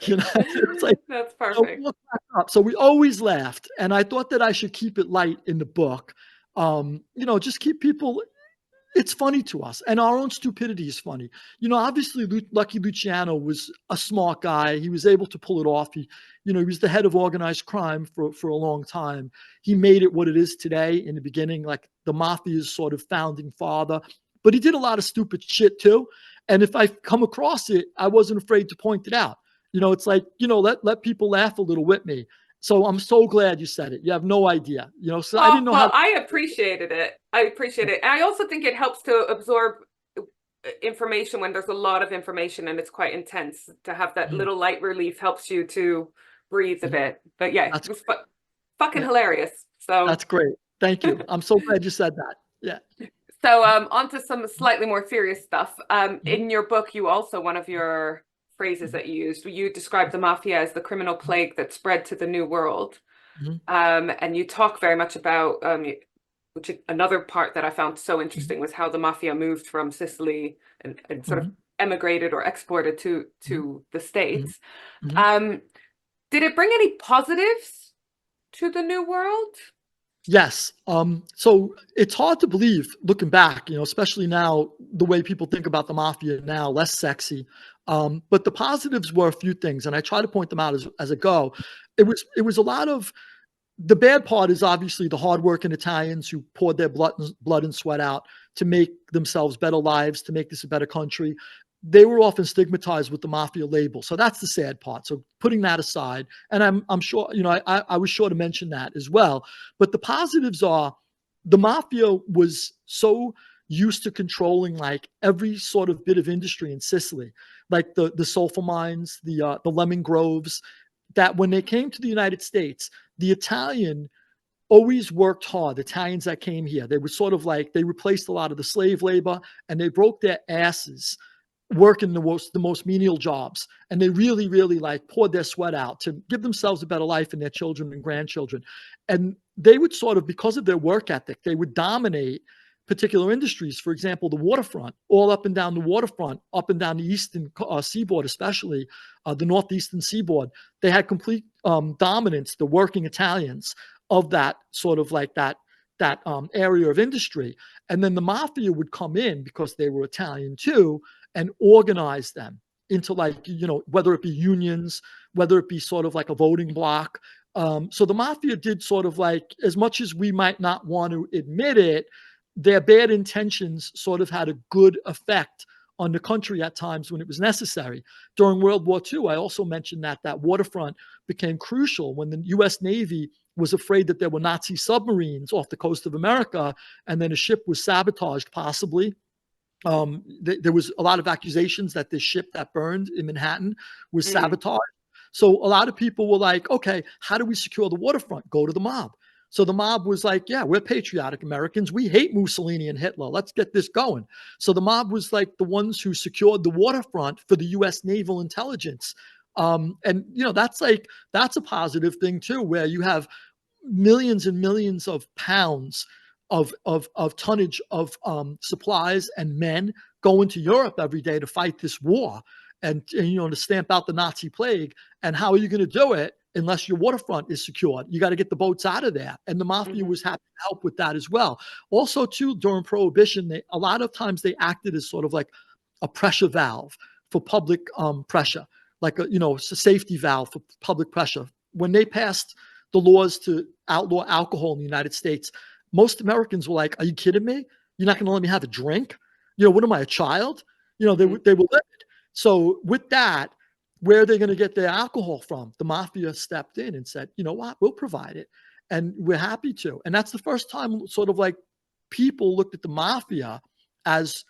It's like, that's perfect. So we always laughed. And I thought that I should keep it light in the book. Just keep people, it's funny to us, and our own stupidity is funny. Obviously Lucky Luciano was a smart guy. He was able to pull it off. He was the head of organized crime for a long time. He made it what it is today. In the beginning, like the mafia's sort of founding father, but he did a lot of stupid shit too. And if I come across it, I wasn't afraid to point it out. It's like, let people laugh a little with me. So I'm so glad you said it. You have no idea, so I didn't know how. I appreciated it. I appreciate it. And I also think it helps to absorb information when there's a lot of information and it's quite intense. To have that little light relief helps you to breathe a bit. But yeah, it was fucking hilarious. So that's great. Thank you. I'm so glad you said that. Yeah. So on to some slightly more serious stuff. In your book, you also, one of your phrases that you described the mafia as the criminal plague that spread to the New World. And you talk very much about, which another part that I found so interesting was how the mafia moved from Sicily and sort of emigrated or exported to the States. Did it bring any positives to the New World? Yes. So it's hard to believe looking back, especially now, the way people think about the mafia now, less sexy. But the positives were a few things, and I try to point them out as I go. It was a lot of, the bad part is obviously the hardworking Italians who poured their blood and sweat out to make themselves better lives, to make this a better country. They were often stigmatized with the mafia label. So that's the sad part. So putting that aside, and I'm sure, I was sure to mention that as well. But the positives are, the mafia was so used to controlling like every sort of bit of industry in Sicily, like the sulfur mines, the lemon groves, that when they came to the United States, the Italian always worked hard. Italians that came here, they were sort of like, they replaced a lot of the slave labor, and they broke their asses working the most menial jobs, and they really, really like poured their sweat out to give themselves a better life and their children and grandchildren. And they would sort of, because of their work ethic, they would dominate particular industries. For example, the waterfront, all up and down the waterfront, up and down the eastern seaboard, especially the northeastern seaboard, they had complete dominance, the working Italians, of that sort of like that area of industry. And then the mafia would come in, because they were Italian too, and organize them into, like, you know, whether it be unions, whether it be sort of like a voting bloc. So the mafia did sort of like, as much as we might not want to admit it, their bad intentions sort of had a good effect on the country at times when it was necessary. During World War II, I also mentioned that waterfront became crucial when the U.S. Navy was afraid that there were Nazi submarines off the coast of America, and then a ship was sabotaged, possibly. There was a lot of accusations that this ship that burned in Manhattan was sabotaged. So a lot of people were like, okay, how do we secure the waterfront? Go to the mob. So the mob was like, yeah, we're patriotic Americans. We hate Mussolini and Hitler. Let's get this going. So the mob was like the ones who secured the waterfront for the U.S. naval intelligence. And, you know, that's a positive thing too, where you have millions and millions of pounds of tonnage of supplies and men going to Europe every day to fight this war, and you know, to stamp out the Nazi plague. And how are you going to do it unless your waterfront is secured? You got to get the boats out of there. And the mafia was happy to help with that as well. Also, too, during Prohibition, a lot of times they acted as sort of like a pressure valve for public pressure, like a safety valve for public pressure. When they passed the laws to outlaw alcohol in the United States, most Americans were like, "Are you kidding me? You're not going to let me have a drink? You know, what am I, a child?" You know, they were livid. So with that, where are they going to get their alcohol from? The mafia stepped in and said, "You know what? We'll provide it, and we're happy to." And that's the first time, sort of like, people looked at the mafia as,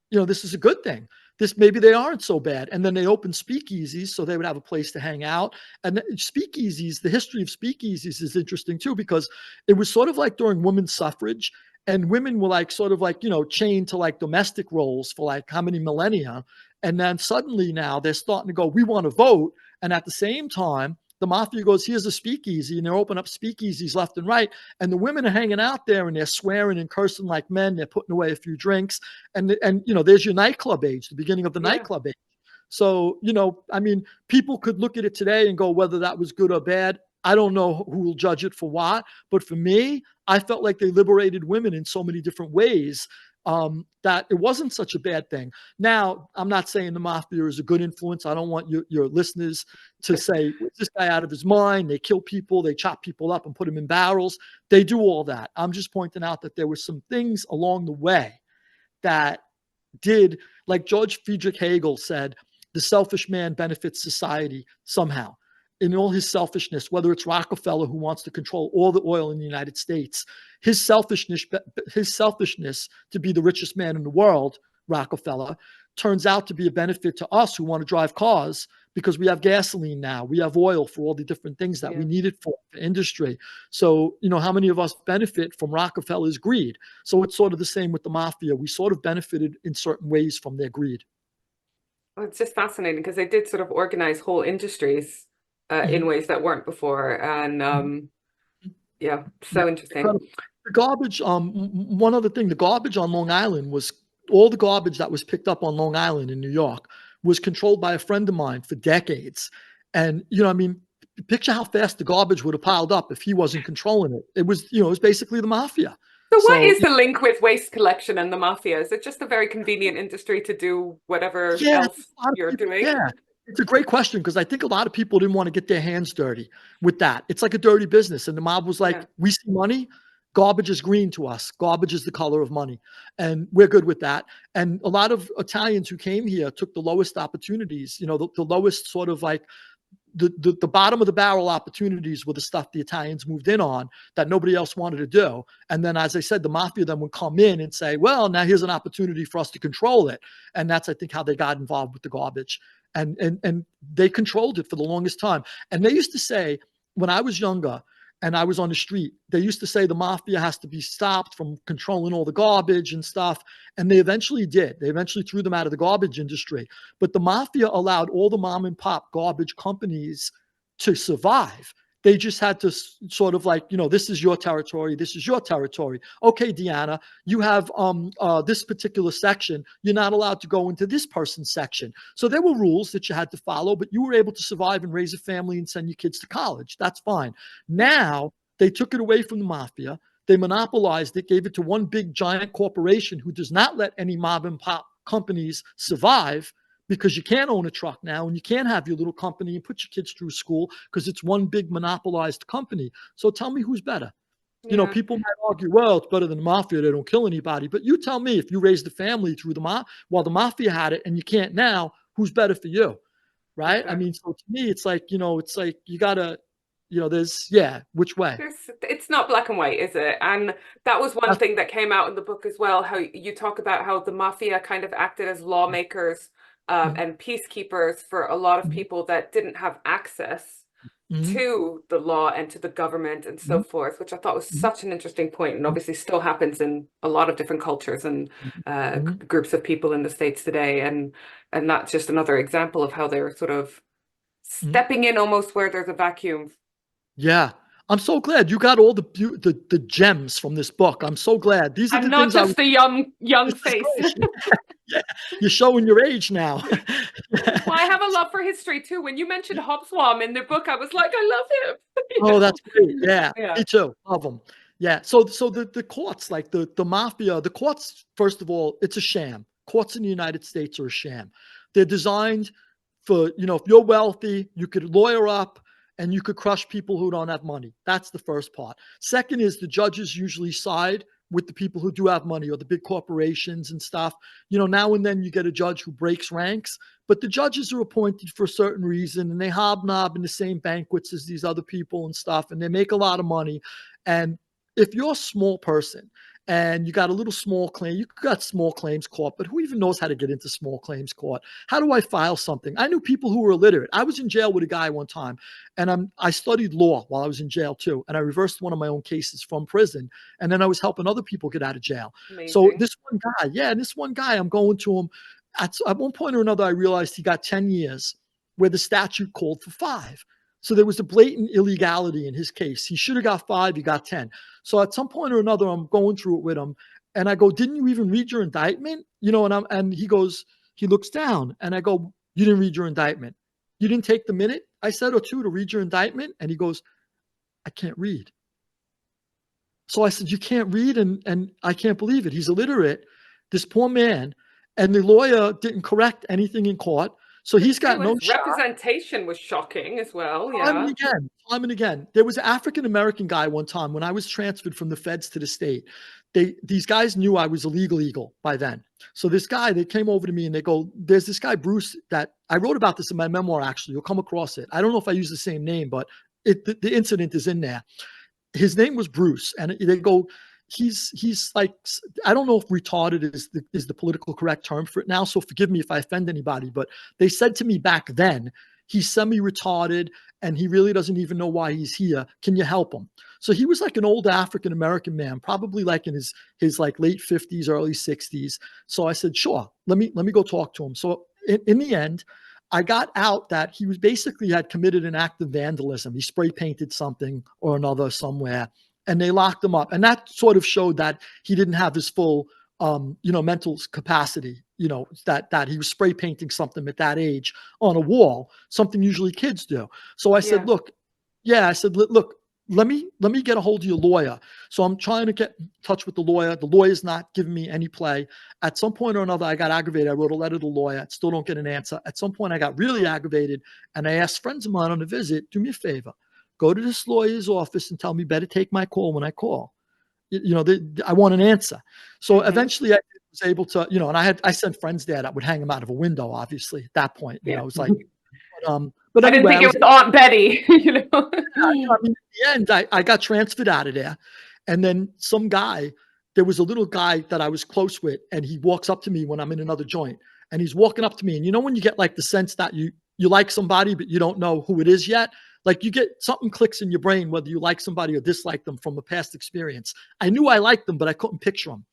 you know, this is a good thing. Maybe they aren't so bad. And then they opened speakeasies so they would have a place to hang out. And speakeasies, the history of speakeasies is interesting too, because it was sort of like during women's suffrage, and women were like sort of like, you know, chained to like domestic roles for like how many millennia. And then suddenly now they're starting to go, we want to vote. And at the same time, the mafia goes, here's a speakeasy, and they're opening up speakeasies left and right. And the women are hanging out there, and they're swearing and cursing like men. They're putting away a few drinks. And you know, there's your nightclub age, the beginning of the nightclub age. So, you know, I mean, people could look at it today and go, whether that was good or bad, I don't know who will judge it for what. But for me, I felt like they liberated women in so many different ways, that it wasn't such a bad thing. Now, I'm not saying the mafia is a good influence. I don't want your listeners to say, is this guy out of his mind? They kill people, they chop people up and put them in barrels. They do all that. I'm just pointing out that there were some things along the way that did, like George Friedrich Hegel said, the selfish man benefits society somehow. In all his selfishness, whether it's Rockefeller, who wants to control all the oil in the United States, his selfishness to be the richest man in the world, Rockefeller, turns out to be a benefit to us who want to drive cars, because we have gasoline now, we have oil for all the different things that we need it for industry. So, you know, how many of us benefit from Rockefeller's greed? So it's sort of the same with the mafia. We sort of benefited in certain ways from their greed. Well, it's just fascinating because they did sort of organize whole industries in ways that weren't before. And yeah, so interesting. The garbage, one other thing, the garbage on Long Island was, all the garbage that was picked up on Long Island in New York was controlled by a friend of mine for decades. And, you know, I mean, picture how fast the garbage would have piled up if he wasn't controlling it. It was, you know, it was basically the mafia. So what is the link with waste collection and the mafia? Is it just a very convenient industry to do whatever else you're doing? Yeah, it's a great question, because I think a lot of people didn't want to get their hands dirty with that. It's like a dirty business. And the mob was like, we see money, garbage is green to us. Garbage is the color of money. And we're good with that. And a lot of Italians who came here took the lowest opportunities, you know, the lowest sort of like, the bottom of the barrel opportunities were the stuff the Italians moved in on that nobody else wanted to do. And then, as I said, the mafia then would come in and say, well, now here's an opportunity for us to control it. And that's, I think, how they got involved with the garbage. And they controlled it for the longest time. And they used to say, when I was younger, and I was on the street. They used to say the mafia has to be stopped from controlling all the garbage and stuff. And they eventually did. They eventually threw them out of the garbage industry. But the mafia allowed all the mom and pop garbage companies to survive. They just had to sort of like, this is your territory. This is your territory. Okay, Deanna, you have this particular section. You're not allowed to go into this person's section. So there were rules that you had to follow, but you were able to survive and raise a family and send your kids to college. That's fine. Now they took it away from the mafia. They monopolized it, gave it to one big giant corporation who does not let any mom and pop companies survive, because you can't own a truck now and you can't have your little company and put your kids through school because it's one big monopolized company. So tell me who's better. Yeah. People might argue, well, it's better than the mafia. They don't kill anybody. But you tell me, if you raised a family through while the mafia had it and you can't now, who's better for you? Right? Okay. I mean, so to me, it's like, it's like you got to, which way? It's not black and white, is it? And that was one thing that came out in the book as well, how you talk about how the mafia kind of acted as lawmakers and peacekeepers for a lot of people that didn't have access to the law and to the government and so forth, which I thought was such an interesting point, and obviously still happens in a lot of different cultures and groups of people in the States today. And that's just another example of how they're sort of stepping in almost where there's a vacuum. Yeah. I'm so glad you got all the gems from this book. I'm so glad. These are the not things just the young face. Yeah, you're showing your age now. Well, I have a love for history too. When you mentioned Hobsbawm in the book, I was like, I love him. Oh, that's great. Yeah, me too. Love them. Yeah. So the courts, like the mafia, the courts, first of all, it's a sham. Courts in the United States are a sham. They're designed for, if you're wealthy, you could lawyer up and you could crush people who don't have money. That's the first part. Second is the judges usually side with the people who do have money or the big corporations and stuff. Now and then you get a judge who breaks ranks, but the judges are appointed for a certain reason, and they hobnob in the same banquets as these other people and stuff, and they make a lot of money. And if you're a small person and you got a little small claim, you got small claims court, but who even knows how to get into small claims court? How do I file something? I knew people who were illiterate. I was in jail with a guy one time, and I studied law while I was in jail too. And I reversed one of my own cases from prison. And then I was helping other people get out of jail. Amazing. So this one guy, I'm going to him. At one point or another, I realized he got 10 years where the statute called for 5. So there was a blatant illegality in his case. He should have got 5, he got 10. So at some point or another, I'm going through it with him, and I go, "Didn't you even read your indictment?" And he goes, he looks down, and I go, "You didn't read your indictment? You didn't take the minute I said or two to read your indictment?" And he goes, "I can't read." So I said, "You can't read?" And I can't believe it. He's illiterate, this poor man, and the lawyer didn't correct anything in court. So he's got no representation was shocking as well. Yeah. Time and again. There was an African-American guy one time when I was transferred from the feds to the state. These guys knew I was a legal eagle by then. So this guy, they came over to me and they go, "There's this guy, Bruce, that I wrote about this in my memoir, actually. You'll come across it. I don't know if I use the same name, but the incident is in there. His name was Bruce." And they go, he's like, I don't know if retarded is the political correct term for it now, so forgive me if I offend anybody, but they said to me back then, he's semi-retarded and he really doesn't even know why he's here. Can you help him? So he was like an old African-American man, probably like in his like late 50s, early 60s. So I said, "Sure, let me go talk to him." So in the end, I got out that he was basically had committed an act of vandalism. He spray painted something or another somewhere, and they locked him up. And that sort of showed that he didn't have his full, mental capacity, that he was spray painting something at that age on a wall, something usually kids do. So I said, "Look, look, let me get a hold of your lawyer." So I'm trying to get in touch with the lawyer. The lawyer's not giving me any play. At some point or another, I got aggravated. I wrote a letter to the lawyer. I still don't get an answer. At some point, I got really aggravated, and I asked friends of mine on a visit, "Do me a favor. Go to this lawyer's office and tell me better take my call when I call. I want an answer." So eventually I was able to, and I sent friends there that would hang him out of a window, obviously, at that point. It was like, but anyway, I didn't think it was Aunt Betty, I mean, in the end, I got transferred out of there. And then there was a little guy that I was close with, and he walks up to me when I'm in another joint. And he's walking up to me. And when you get like the sense that you like somebody, but you don't know who it is yet, Like you get something clicks in your brain, whether you like somebody or dislike them from a past experience. I knew I liked them, but I couldn't picture them.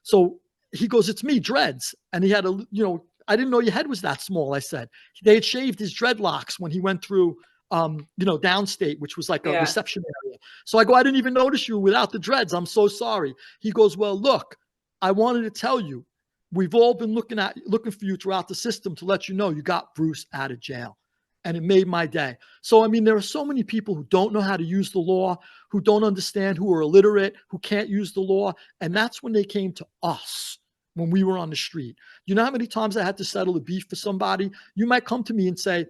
So he goes, it's me, Dreads. And he had I didn't know your head was that small. I said, they had shaved his dreadlocks when he went through, downstate, which was like a reception area. So I go, I didn't even notice you without the dreads. I'm so sorry. He goes, well, look, I wanted to tell you, we've all been looking for you throughout the system to let you know you got Bruce out of jail. And it made my day. So, I mean, there are so many people who don't know how to use the law, who don't understand, who are illiterate, who can't use the law. And that's when they came to us when we were on the street. You know how many times I had to settle a beef for somebody? You might come to me and say,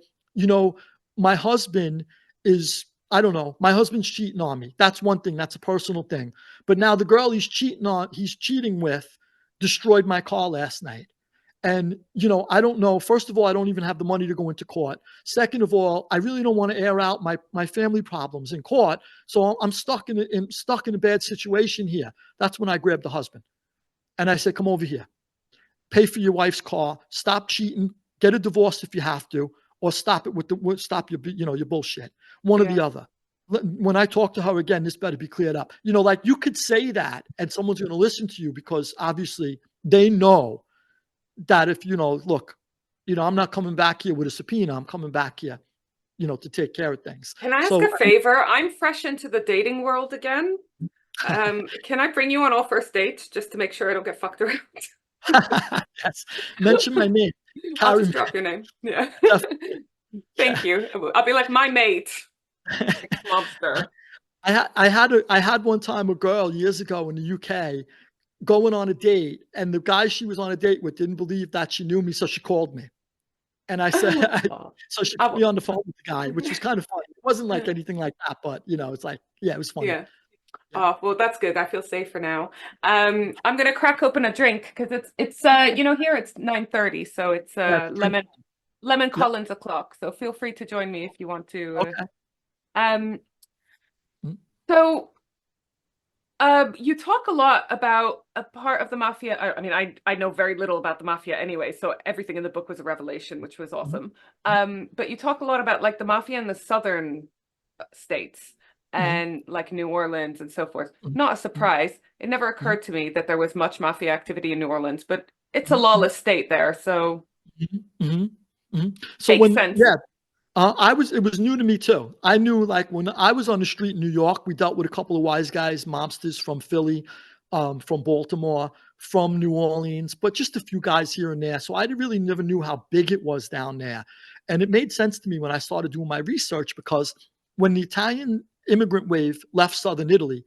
my husband is, I don't know, my husband's cheating on me. That's one thing. That's a personal thing. But now the girl he's cheating with destroyed my car last night. And, I don't know. First of all, I don't even have the money to go into court. Second of all, I really don't want to air out my family problems in court. So I'm stuck in a bad situation here. That's when I grabbed the husband. And I said, come over here, pay for your wife's car, stop cheating, get a divorce if you have to, or stop it stop your bullshit. One or the other. When I talk to her again, this better be cleared up. Like you could say that and someone's going to listen to you because obviously they know that if, look, I'm not coming back here with a subpoena. I'm coming back here, to take care of things. Can I ask a favor? I'm fresh into the dating world again. Can I bring you on all first dates just to make sure I don't get fucked around? Yes. Mention my name. I'll just drop your name. Yeah. Thank you. I'll be like my mate. Ex-mobster. I had one time a girl years ago in the UK going on a date, and the guy she was on a date with didn't believe that she knew me, so she called me. And I said, so she put me on the phone with the guy, which was kind of funny. It wasn't like anything like that, but it's like, it was funny. Yeah. Oh, well, that's good. I feel safer now. I'm gonna crack open a drink because it's here it's 9:30, so it's lemon Collins o'clock. So feel free to join me if you want to. Okay. So you talk a lot about a part of the mafia. I mean, I know very little about the mafia anyway, so everything in the book was a revelation, which was awesome. But you talk a lot about like the mafia in the southern states. And like New Orleans and so forth. Not a surprise. It never occurred to me that there was much mafia activity in New Orleans, but it's a lawless state there, so So makes sense. it was new to me too. I knew like when I was on the street in New York, we dealt with a couple of wise guys, mobsters from Philly, from Baltimore, from New Orleans, but just a few guys here and there. So I really never knew how big it was down there. And it made sense to me when I started doing my research because when the Italian immigrant wave left southern Italy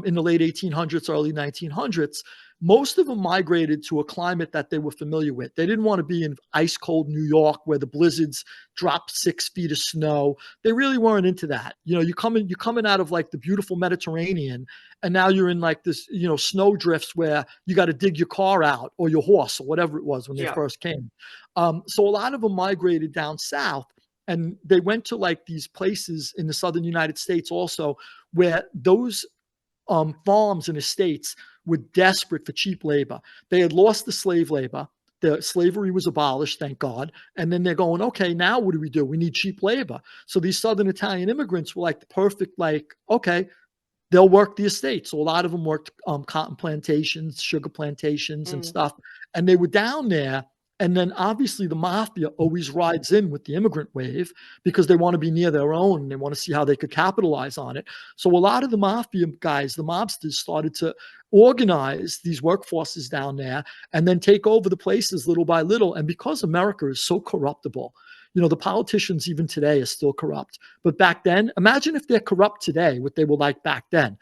in the late 1800s, early 1900s, most of them migrated to a climate that they were familiar with. They didn't want to be in ice cold New York where the blizzards dropped 6 feet of snow. They really weren't into that. You're coming out of like the beautiful Mediterranean, and now you're in like this, snow drifts where you got to dig your car out or your horse or whatever it was when they first came. So a lot of them migrated down south. And they went to like these places in the southern United States also where those farms and estates were desperate for cheap labor. They had lost the slave labor. The slavery was abolished, thank God. And then they're going, okay, now what do? We need cheap labor. So these southern Italian immigrants were like the perfect, like, okay, they'll work the estates. So a lot of them worked cotton plantations, sugar plantations and stuff. And they were down there. And then obviously the mafia always rides in with the immigrant wave because they want to be near their own and they want to see how they could capitalize on it. So a lot of the mafia guys, the mobsters, started to organize these workforces down there and then take over the places little by little. And because America is so corruptible, the politicians even today are still corrupt. But back then, imagine if they're corrupt today, what they were like back then.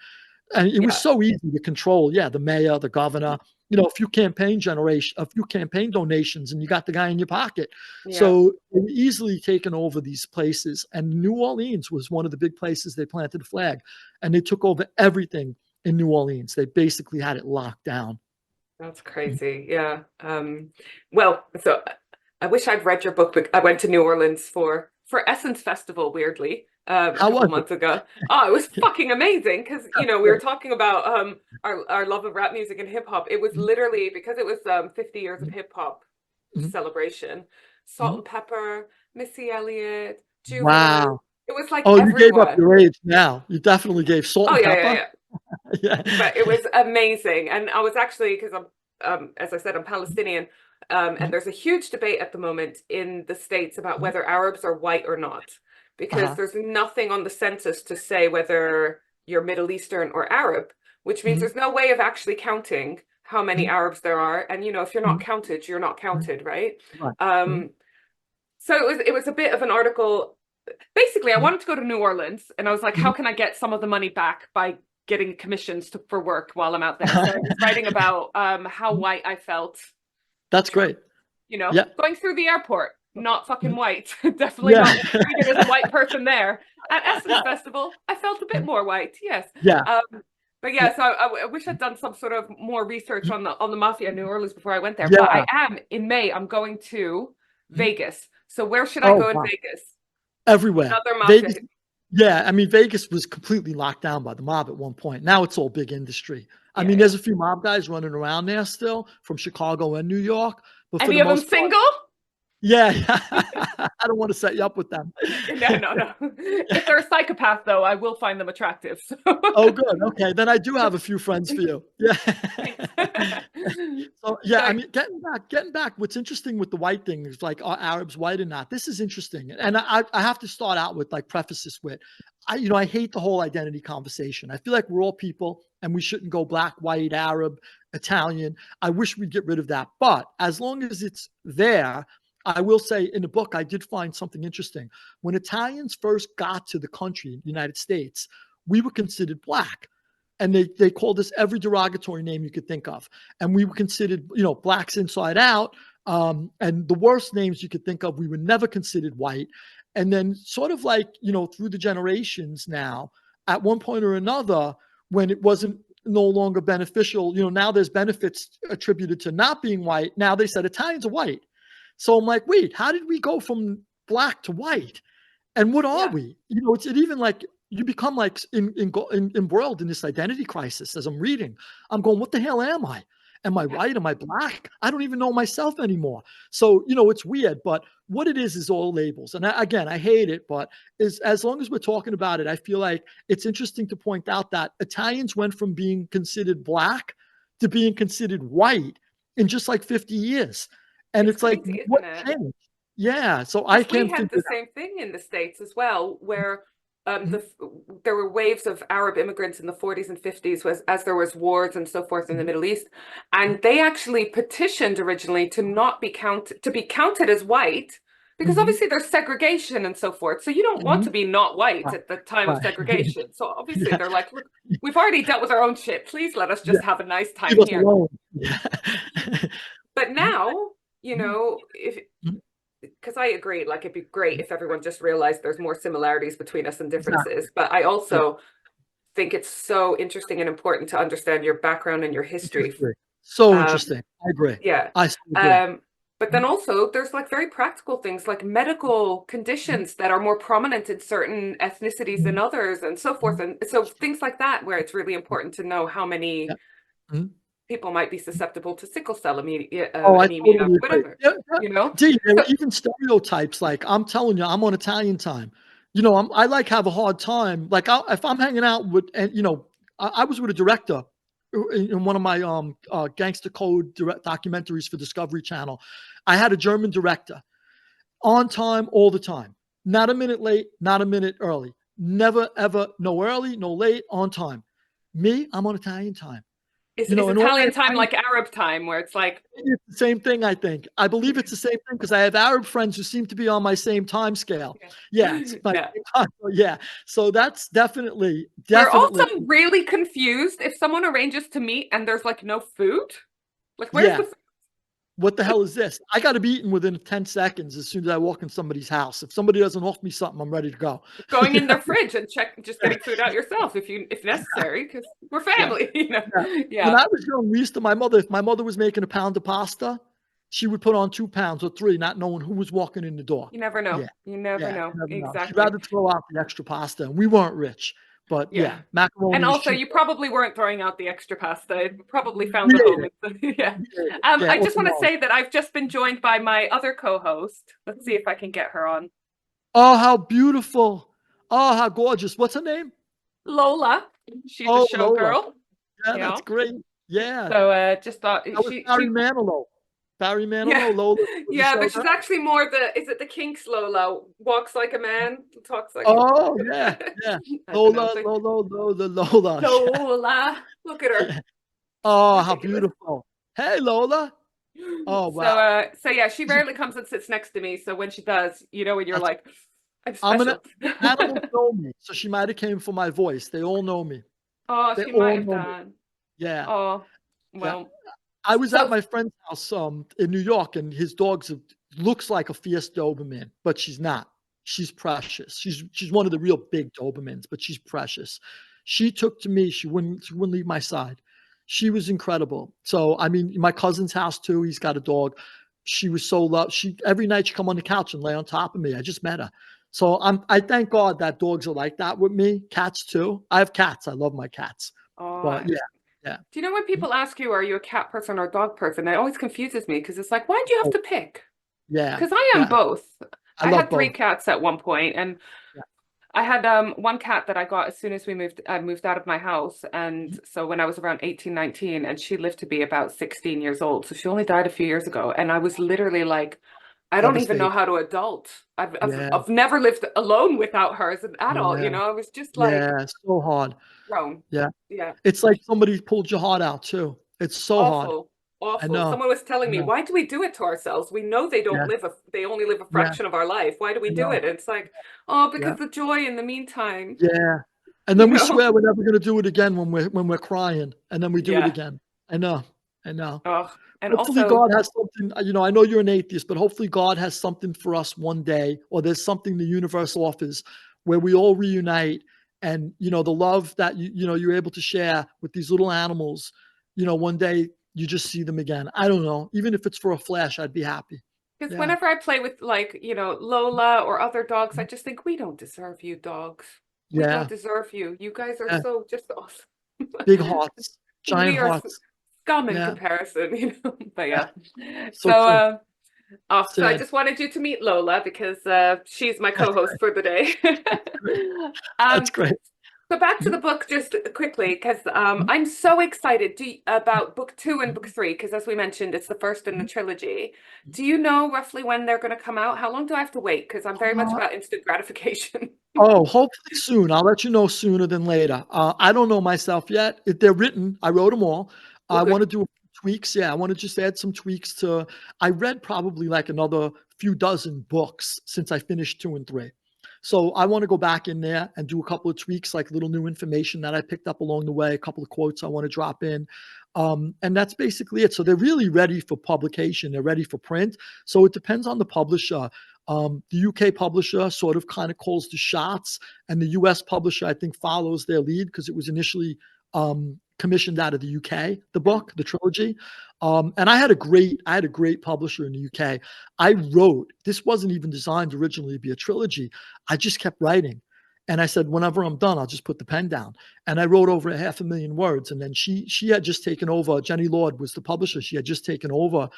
And it was so easy to control. The mayor, the governor, a few campaign donations, and you got the guy in your pocket. So they were easily taken over these places. And New Orleans was one of the big places they planted a flag. And they took over everything in New Orleans. They basically had it locked down. That's crazy. Yeah. Well, so I wish I'd read your book, but I went to New Orleans for Essence Festival, weirdly. A couple months ago. Oh, it was fucking amazing because we were talking about our love of rap music and hip hop. It was literally because it was 50 years of hip hop celebration. Salt and Pepper, Missy Elliott, Juvenile. Wow. It was like Oh, you gave up everyone. your age now. You definitely gave salt Oh and yeah, pepper. yeah. Yeah. But it was amazing. And I was actually, because I'm, as I said, I'm Palestinian, and there's a huge debate at the moment in the States about whether Arabs are white or not, because there's nothing on the census to say whether you're Middle Eastern or Arab, which means there's no way of actually counting how many Arabs there are. And, if you're not counted, you're not counted, right? Right. So it was a bit of an article. Basically, I wanted to go to New Orleans, and I was like, how can I get some of the money back by getting commissions for work while I'm out there? So I was writing about how white I felt. That's great. Yeah. Going through the airport, not fucking white. Definitely not treated as a white person there. At Essence Festival, I felt a bit more white, yes. Yeah. But yeah, so I wish I'd done some sort of more research on the mafia in New Orleans before I went there. Yeah. But I am, in May, I'm going to Vegas. So where should I go in Vegas? Everywhere. Another mafia. Vegas, yeah, I mean, Vegas was completely locked down by the mob at one point. Now it's all big industry. I mean, there's a few mob guys running around there still from Chicago and New York. But Any of them single? Yeah. I don't want to set you up with them. No. If they're a psychopath, though, I will find them attractive. So. Oh, good. Okay, then I do have a few friends for you. Yeah. So yeah, I mean, getting back. What's interesting with the white thing is like, are Arabs white or not? This is interesting, and I have to start out with like preface this with, I hate the whole identity conversation. I feel like we're all people, and we shouldn't go black, white, Arab, Italian. I wish we'd get rid of that, but as long as it's there. I will say in the book, I did find something interesting. When Italians first got to the country, United States, we were considered black. And they called us every derogatory name you could think of. And we were considered, blacks inside out. And the worst names you could think of, we were never considered white. And then sort of like, through the generations now, at one point or another, when it wasn't no longer beneficial, now there's benefits attributed to not being white. Now they said Italians are white. So I'm like, wait, how did we go from black to white? And what are we? It's even like you become like embroiled in this identity crisis as I'm reading. I'm going, what the hell am I? Am I white? Am I black? I don't even know myself anymore. So, it's weird, but what it is all labels. And I hate it, but as long as we're talking about it, I feel like it's interesting to point out that Italians went from being considered black to being considered white in just like 50 years. And it's like, what changed? Yeah. So I can't. We had the same thing in the States as well, where there were waves of Arab immigrants in the 40s and 50s as there was wars and so forth in the Middle East. And they actually petitioned originally to not be counted as white, because obviously there's segregation and so forth. So you don't want to be not white at the time of segregation. So obviously they're like, look, we've already dealt with our own shit. Please let us just have a nice time here. But now, because I agree, like it'd be great if everyone just realized there's more similarities between us and differences. But I also think it's so interesting and important to understand your background and your history. So interesting. I agree. Yeah. I agree. But then also there's like very practical things like medical conditions that are more prominent in certain ethnicities than others and so forth. And so things like that, where it's really important to know how many people might be susceptible to sickle cell anemia, totally whatever, even stereotypes. Like I'm telling you, I'm on Italian time. I like have a hard time. Like if I'm hanging out with, and I was with a director in one of my gangster code documentaries for Discovery Channel. I had a German director, on time all the time, not a minute late, not a minute early, never ever, no early, no late, on time. Me, I'm on Italian time. Is Italian time like Arab time, where it's like it's the same thing? I think. I believe it's the same thing because I have Arab friends who seem to be on my same time scale. Yeah. So that's definitely. We're also really confused if someone arranges to meet and there's like no food. Like where's the food? What the hell is this? I got to be eaten within 10 seconds as soon as I walk in somebody's house. If somebody doesn't offer me something, I'm ready to go. Going in their fridge and just getting food out yourself if necessary, because we're family. When I was young, we used to, if my mother was making a pound of pasta, she would put on 2 pounds or 3, not knowing who was walking in the door. You never know. You never know. Exactly. She'd rather throw out the extra pasta, and we weren't rich. But macaroni. And also, you probably weren't throwing out the extra pasta. You probably found a home. I just want to say that I've just been joined by my other co-host. Let's see if I can get her on. Oh, how beautiful! Oh, how gorgeous. What's her name? Lola. She's a Oh, Lola. showgirl. Yeah, Yeah. that's great. Yeah. So just thought That was Barry Manilow. Barry yeah. Manilow, Lola was a Yeah, but she's showgirl. actually more is it the Kinks Lola? Walks like a man, talks like Oh, yeah, yeah. I don't know. Lola, Lola, Lola, Lola. Lola. Look at her. Yeah. Oh, how Ridiculous. beautiful. Hey, Lola. Oh, So wow. so yeah, she rarely comes and sits next to me. So when she does, you know, when you're That's, like, I'm I'm gonna, special. animals know me, so she might have came for my voice. They all know me. Oh, They she might all have know me. done. Yeah, Oh, yeah. well. I was at So my friend's house in New York, and his dog looks like a fierce Doberman, but she's not. She's precious. She's one of the real big Dobermans, but she's precious. She took to me. She wouldn't leave my side. She was incredible. So I mean, my cousin's house too. He's got a dog. She was so loved. She every night she come on the couch and lay on top of me. I just met her. So I thank God that dogs are like that with me. Cats too. I have cats. I love my cats. oh, But yeah, yeah. do you know when people ask you, are you a cat person or a dog person? It always confuses me because it's like, why do you have Oh, to pick? yeah, Because I am yeah. both. I I love had three both. cats at one point, and Yeah. I had one cat that I got as soon as I moved out of my house. And so when I was around 18, 19, and she lived to be about 16 years old. So she only died a few years ago. And I was literally like, I don't even know Devastated. how to adult. Yeah, I've never lived alone without her as an adult, yeah, you know. I was just like yeah, so hard. grown. Yeah. Yeah. It's like somebody pulled your heart out too. It's so hard. Awful, I awful. know. Someone was telling I me, know. why do we do it to ourselves? We know Yeah, they only live a yeah, fraction of our life. Why do we I do know. it? It's like, oh, Yeah, because the joy in the meantime, yeah. And you then we know? swear we're never gonna do it again when we're crying, and then we do it Yeah. again. I know. I know. Oh, and Hopefully also God has something, I know you're an atheist, but hopefully God has something for us one day, or there's something the universe offers where we all reunite and, the love that you're able to share with these little animals, one day you just see them again. I don't know. Even if it's for a flash, I'd be happy. because Yeah. whenever I play with like, Lola or other dogs, I just think we don't deserve you dogs. We don't Yeah. deserve you. You guys are Yeah. so just awesome. Big hearts, giant We are hearts. scum in Yeah. comparison, But Yeah. yeah. So So true. so I Sad. just wanted you to meet Lola because she's my That's co-host for the day. great. That's Um, great. so back to the book just quickly because I'm so excited about book 2 and book 3 because as we mentioned, it's the first in the trilogy. Do you know roughly when they're going to come out? How long do I have to wait? Because I'm very much Uh, about instant gratification. Oh, hopefully soon. I'll let you know sooner than later. I don't know myself yet. If they're written, I wrote them all. Oh, I want good. to do tweaks. Yeah, I want to just add some tweaks to. I read probably like another few dozen books since I finished 2 and 3. So I want to go back in there and do a couple of tweaks, like little new information that I picked up along the way, a couple of quotes I want to drop in. And that's basically it. So they're really ready for publication. They're ready for print. So it depends on the publisher. The UK publisher sort of kind of calls the shots, and the US publisher, I think, follows their lead because it was initially commissioned out of the UK, the book, the trilogy. And I had a great publisher in the UK. This wasn't even designed originally to be a trilogy. I just kept writing. And I said, whenever I'm done, I'll just put the pen down. And I wrote over 500,000 words. And then she had just taken over. Jenny Lord was the publisher. She had just taken over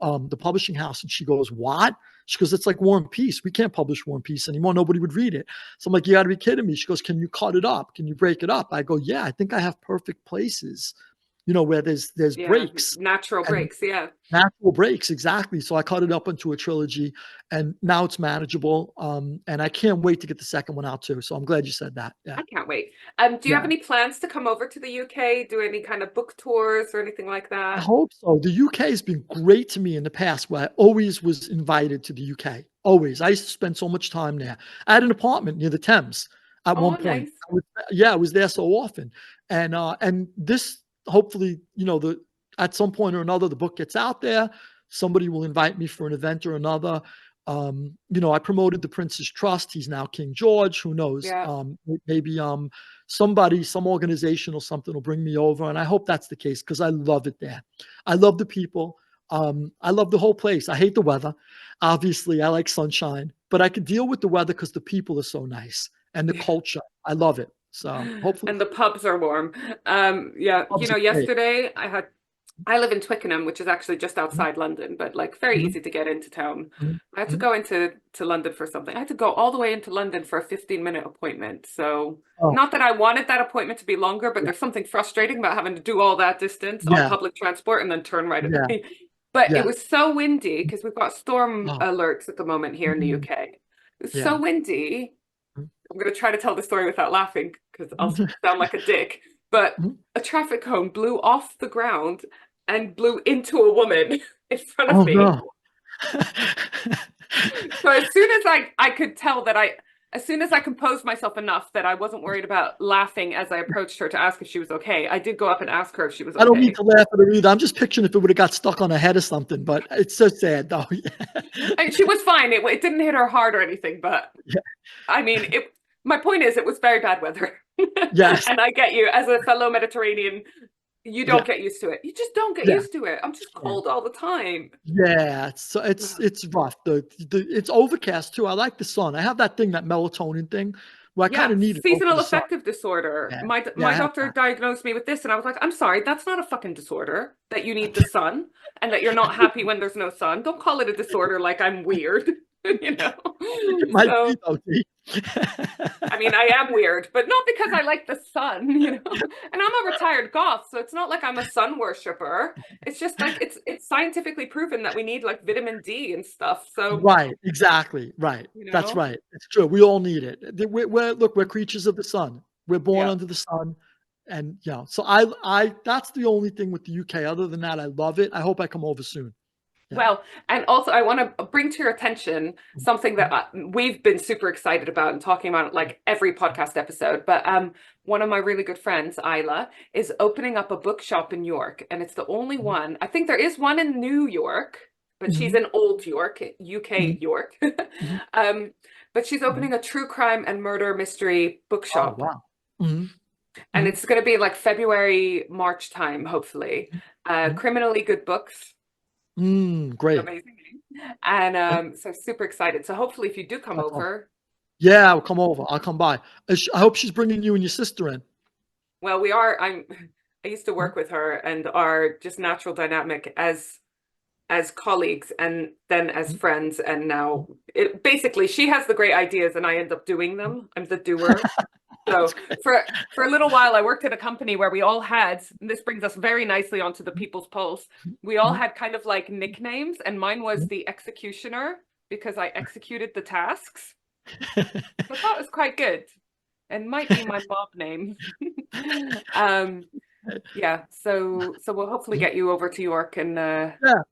the publishing house, and she goes, what? She goes, it's like War and Peace. We can't publish War and Peace anymore. Nobody would read it. So I'm like, you got to be kidding me. She goes, can you cut it up? Can you break it up? I go, yeah, I think I have perfect places, where there's Yeah, breaks natural and breaks. Yeah. natural breaks. Exactly. So I cut it up into a trilogy, and now it's manageable. And I can't wait to get the second one out too. So I'm glad you said that. Yeah. I can't wait. Do you have Yeah. any plans to come over to the UK, do any kind of book tours or anything like I that? hope so. The UK has been great to me in the past, where I always was invited to the UK. Always. I used to spend so much time there. I had an apartment near the Thames at Oh, one point. nice. I was there so often. And this hopefully, at some point or another, the book gets out there. Somebody will invite me for an event or another. I promoted the Prince's Trust. He's now King George. Who knows? Yeah. Maybe somebody, some organization or something will bring me over. And I hope that's the case because I love it there. I love the people. I love the whole place. I hate the weather. Obviously, I like sunshine, but I can deal with the weather because the people are so nice and the culture. I love it. So hopefully And the pubs are warm. Yeah, pubs are great. yesterday I had I live in Twickenham, which is actually just outside London, but like very Mhm. easy to get into town. Mhm. I had to Mhm. go into London for something. I had to go all the way into London for a 15-minute appointment. So Oh, not that I wanted that appointment to be longer, but yeah, there's something frustrating about having to do all that distance on yeah, public transport and then turn right yeah, away. But it yeah. was so windy because we've got storm Oh, alerts at the moment here in the mm, UK. It was so yeah. windy. Mhm. I'm going to try to tell the story without laughing because I'll sound like a dick. But Mhm. a traffic cone blew off the ground and blew into a woman in front of Oh me. no. So as soon as I could tell that as soon as I composed myself enough that I wasn't worried about laughing as I approached her to ask if she was okay, I did go up and ask her if she was I don't mean okay. to laugh at her either. I'm just picturing if it would have got stuck on her head or something, but it's so sad though. And she was fine. It didn't hit her hard or anything, but Yeah. I mean, my point is it was very bad weather. Yes. And I get you as a fellow Mediterranean. You don't Yeah. get used to it. You just don't get Yeah. used to it. I'm just Yeah. cold all the time. Yeah. So it's rough. It's overcast too. I like the sun. I have that thing, that melatonin thing, where I kind Yeah, of need it over seasonal the sun. affective disorder. Yeah. Yeah. My I have doctor that. diagnosed me with this, and I was like, I'm sorry, that's not a fucking disorder that you need the sun and that you're not happy when there's no sun. Don't call it a disorder like I'm weird, you know? I think it might be So, though, T. I mean, I am weird, but not because I like the sun, you know? And I'm a retired goth, so it's not like I'm a sun worshiper. It's just like it's scientifically proven that we need like vitamin D and stuff. So, Right, exactly, right. you That's know, right. It's true. We all need it. We're creatures of the sun. We're born yeah. under the sun, and, you know, so I that's the only thing with the UK. Other than that, I love it. I hope I come over soon. Yeah. Well, and also I want to bring to your attention something that Mhm, we've been super excited about and talking about like every podcast episode. But one of my really good friends, Isla, is opening up a bookshop in York, and it's the only mhm, one. I think there is one in New York, but she's mhm, in Old York, UK mhm, York. mhm, um, but she's mhm. opening a true crime and murder mystery Oh, bookshop, wow. Mhm, and mhm, it's going to be like February, March time, hopefully. mhm. Criminally Good Books. Great. Amazing name. And Yeah, so super excited. So hopefully if you do come that's awesome. over, Yeah, I'll come over. I'll come by. I hope she's bringing you and your sister in. well, I used to Mhm, work with her and are just natural dynamic as colleagues and then as mhm, friends. And mhm, now basically she has the great ideas and I end up doing mhm. them. I'm the doer. That's So great. for a little while, I worked at a company where we all had, and this brings us very nicely onto the People's Pulse. We all Mhm, had kind of like nicknames, and mine was mhm. the executioner because I executed the tasks. So I thought it was quite good and might be my mob name. Um, yeah, so we'll hopefully get you over to York and Yeah.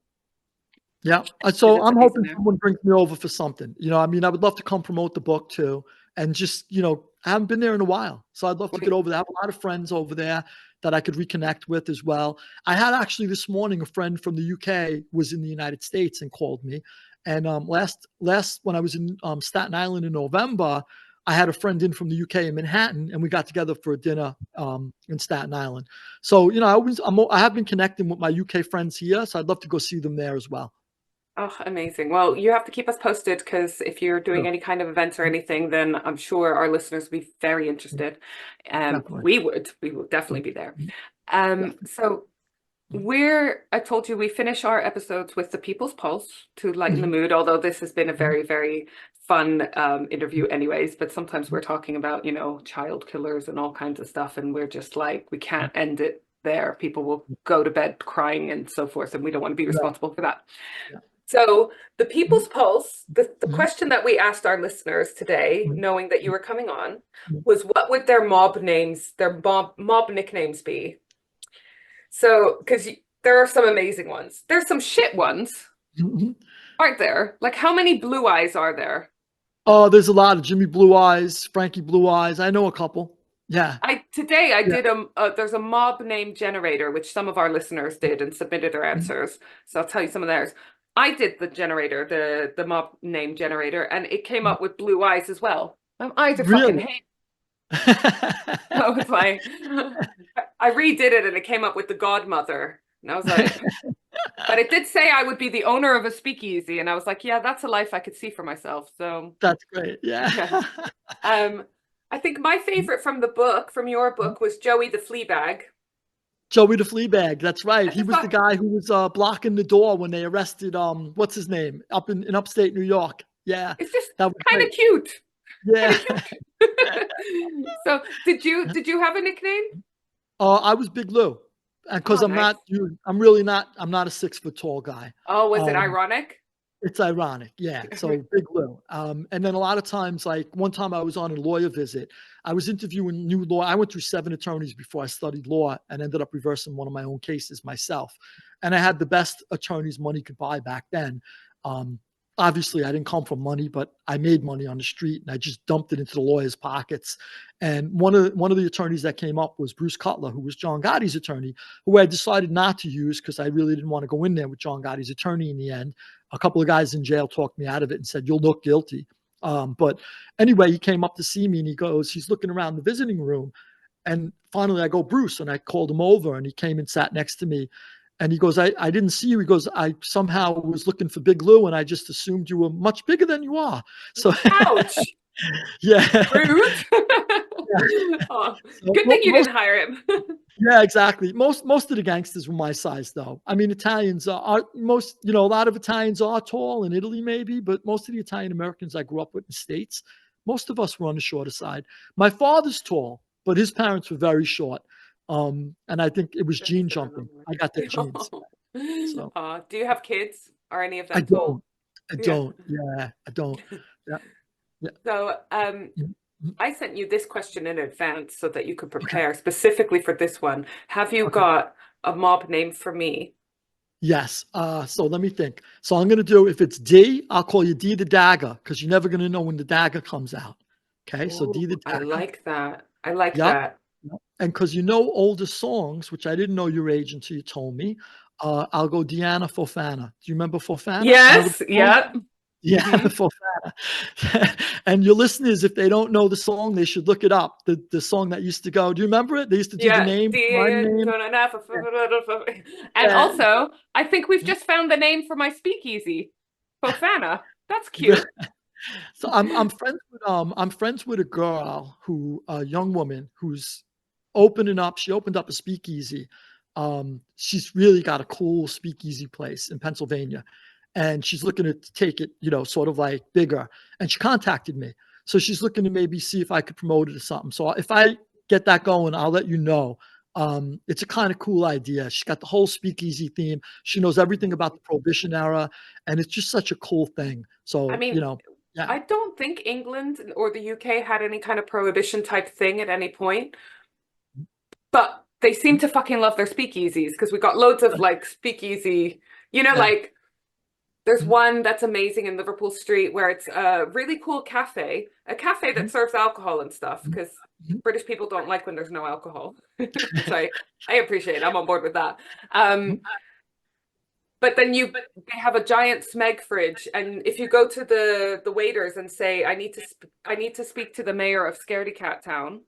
Yeah, so visit the I'm museum hoping there. someone brings me over for something. You know, I mean, I would love to come promote the book too, and just, you know, I haven't been there in a while, so I'd love to get Wait, over there. I have a lot of friends over there that I could reconnect with as well. I had actually this morning a friend from the UK was in the United States and called me, and last when I was in Staten Island in November, I had a friend in from the UK in Manhattan, and we got together for a dinner in Staten Island. So, you know, I have been connecting with my UK friends here, so I'd love to go see them there as well. oh, amazing. Well, you have to keep us posted because if you're doing Sure. any kind of events or Mhm, anything, then I'm sure our listeners would be very mhm, interested. definitely. We will definitely Mhm, be there. mhm, definitely. So Mhm, I told you we finish our episodes with the People's Pulse to lighten the mhm, mood, although this has been a mhm, very, very fun mhm, interview anyways, but sometimes mhm, we're talking about, you know, child killers and all kinds of stuff, and we're just like, we mhm, can't end it there. People will go to bed crying and so forth, and we don't want to be right, responsible for that. yeah. So the Mhm, People's Pulse, the mhm, question that we asked our listeners today, mhm, knowing that you mhm, were coming on, mhm, was what would their mob names, their mob nicknames be? So, because there are some amazing ones. There's some shit ones, mhm. aren't there? Like, how many blue eyes are there? Oh, there's a lot of Jimmy Blue Eyes, Frankie Blue Eyes. I know a couple. Yeah, Today I yeah. did there's a mob name generator, which some of our listeners did and submitted their Mhm, answers. So I'll tell you some of theirs. I did the generator, the mob name generator, and it came mhm. up with blue eyes as well. My eyes are fucking Really? hate. I was like, I redid it and it came up with the godmother. And I was like, but it did say I would be the owner of a speakeasy. And I was like, yeah, that's a life I could see for myself. So That's great, yeah. yeah. Um, I think my favorite from the book, from your book, was Joey the Fleabag. Joey the Fleabag. That's right. I He just was the thought guy who was blocking the door when they arrested what's his name up in upstate New York. Yeah, it's just that was kind great. of cute. Kind Yeah. of cute. So did you have a nickname? I was Big Lou, and because Oh, nice. I'm really not. I'm not a 6 foot tall guy. Oh, was it Um, ironic? It's ironic, yeah. So Big Lou. And then a lot of times, like one time I was on a lawyer visit. I was interviewing new law. I went through 7 attorneys before I studied law and ended up reversing one of my own cases myself. And I had the best attorneys money could buy back then. Um, Obviously, I didn't come from money, but I made money on the street and I just dumped it into the lawyers' pockets. And one of the attorneys that came up was Bruce Cutler, who was John Gotti's attorney, who I decided not to use because I really didn't want to go in there with John Gotti's attorney in the end. A couple of guys in jail talked me out of it and said, "You'll look guilty." But anyway, he came up to see me and he's looking around the visiting room. And finally I go, "Bruce," and I called him over and he came and sat next to me. And he goes, I didn't see you. He goes, "I somehow was looking for Big Lou and I just assumed you were much bigger than you are." So Ouch. yeah. Rude. Yeah. Oh, So good thing you didn't hire him. yeah, exactly. Most of the gangsters were my size, though. I mean, Italians are most, a lot of Italians are tall in Italy, maybe, but most of the Italian Americans I grew up with in the States, most of us were on the shorter side. My father's tall, but his parents were very short. And I think it was gene jumping. I got the genes. So Do you have kids? Are any of I them tall? don't. I Yeah. don't. Yeah, I don't. Yeah. Yeah. So Mhm. I sent you this question in advance so that you could Okay. prepare specifically for this one. Have you Okay. got a mob name for me? Yes. So let me think. So I'm going to do, if it's D, I'll call you D the Dagger because you're never going to know when the dagger comes out. Okay. So D the Oh, I Dagger. like that. I like Yep. that. Yep. And because older songs, which I didn't know your age until you told me, I'll go Deanna Fofana. Do you remember Fofana? Remember Yes, the song? yeah. Yeah, Hmm. Fofana. And your listeners, if they don't know the song, they should look it up. The song that used to go. Do you remember it? They used to do the Yeah. name, my name. And Yeah. also, I think we've just found the name for my speakeasy, Fofana. That's Yeah. cute. So I'm friends with a girl a young woman who's opening up. She opened up a speakeasy. She's really got a cool speakeasy place in Pennsylvania, and she's looking to take it, sort of like bigger. And she contacted me, so she's looking to maybe see if I could promote it or something. So if I get that going, I'll let you know. It's a kind of cool idea. She's got the whole speakeasy theme. She knows everything about the Prohibition era, and it's just such a cool thing. I So, mean, yeah. I don't think England or the UK had any kind of prohibition type thing at any point, but they seem to fucking love their speakeasies because we got loads of like speakeasy, Yeah. like there's Mhm. one that's amazing in Liverpool Street where it's a really cool cafe, a cafe that Mhm. serves alcohol and stuff Mhm. because Mhm. British people don't like when there's no alcohol, which I appreciate. I'm on board with that. Mhm. But then they have a giant Smeg fridge, and if you go to the waiters and say, I need to speak to the mayor of Scaredy Cat Town,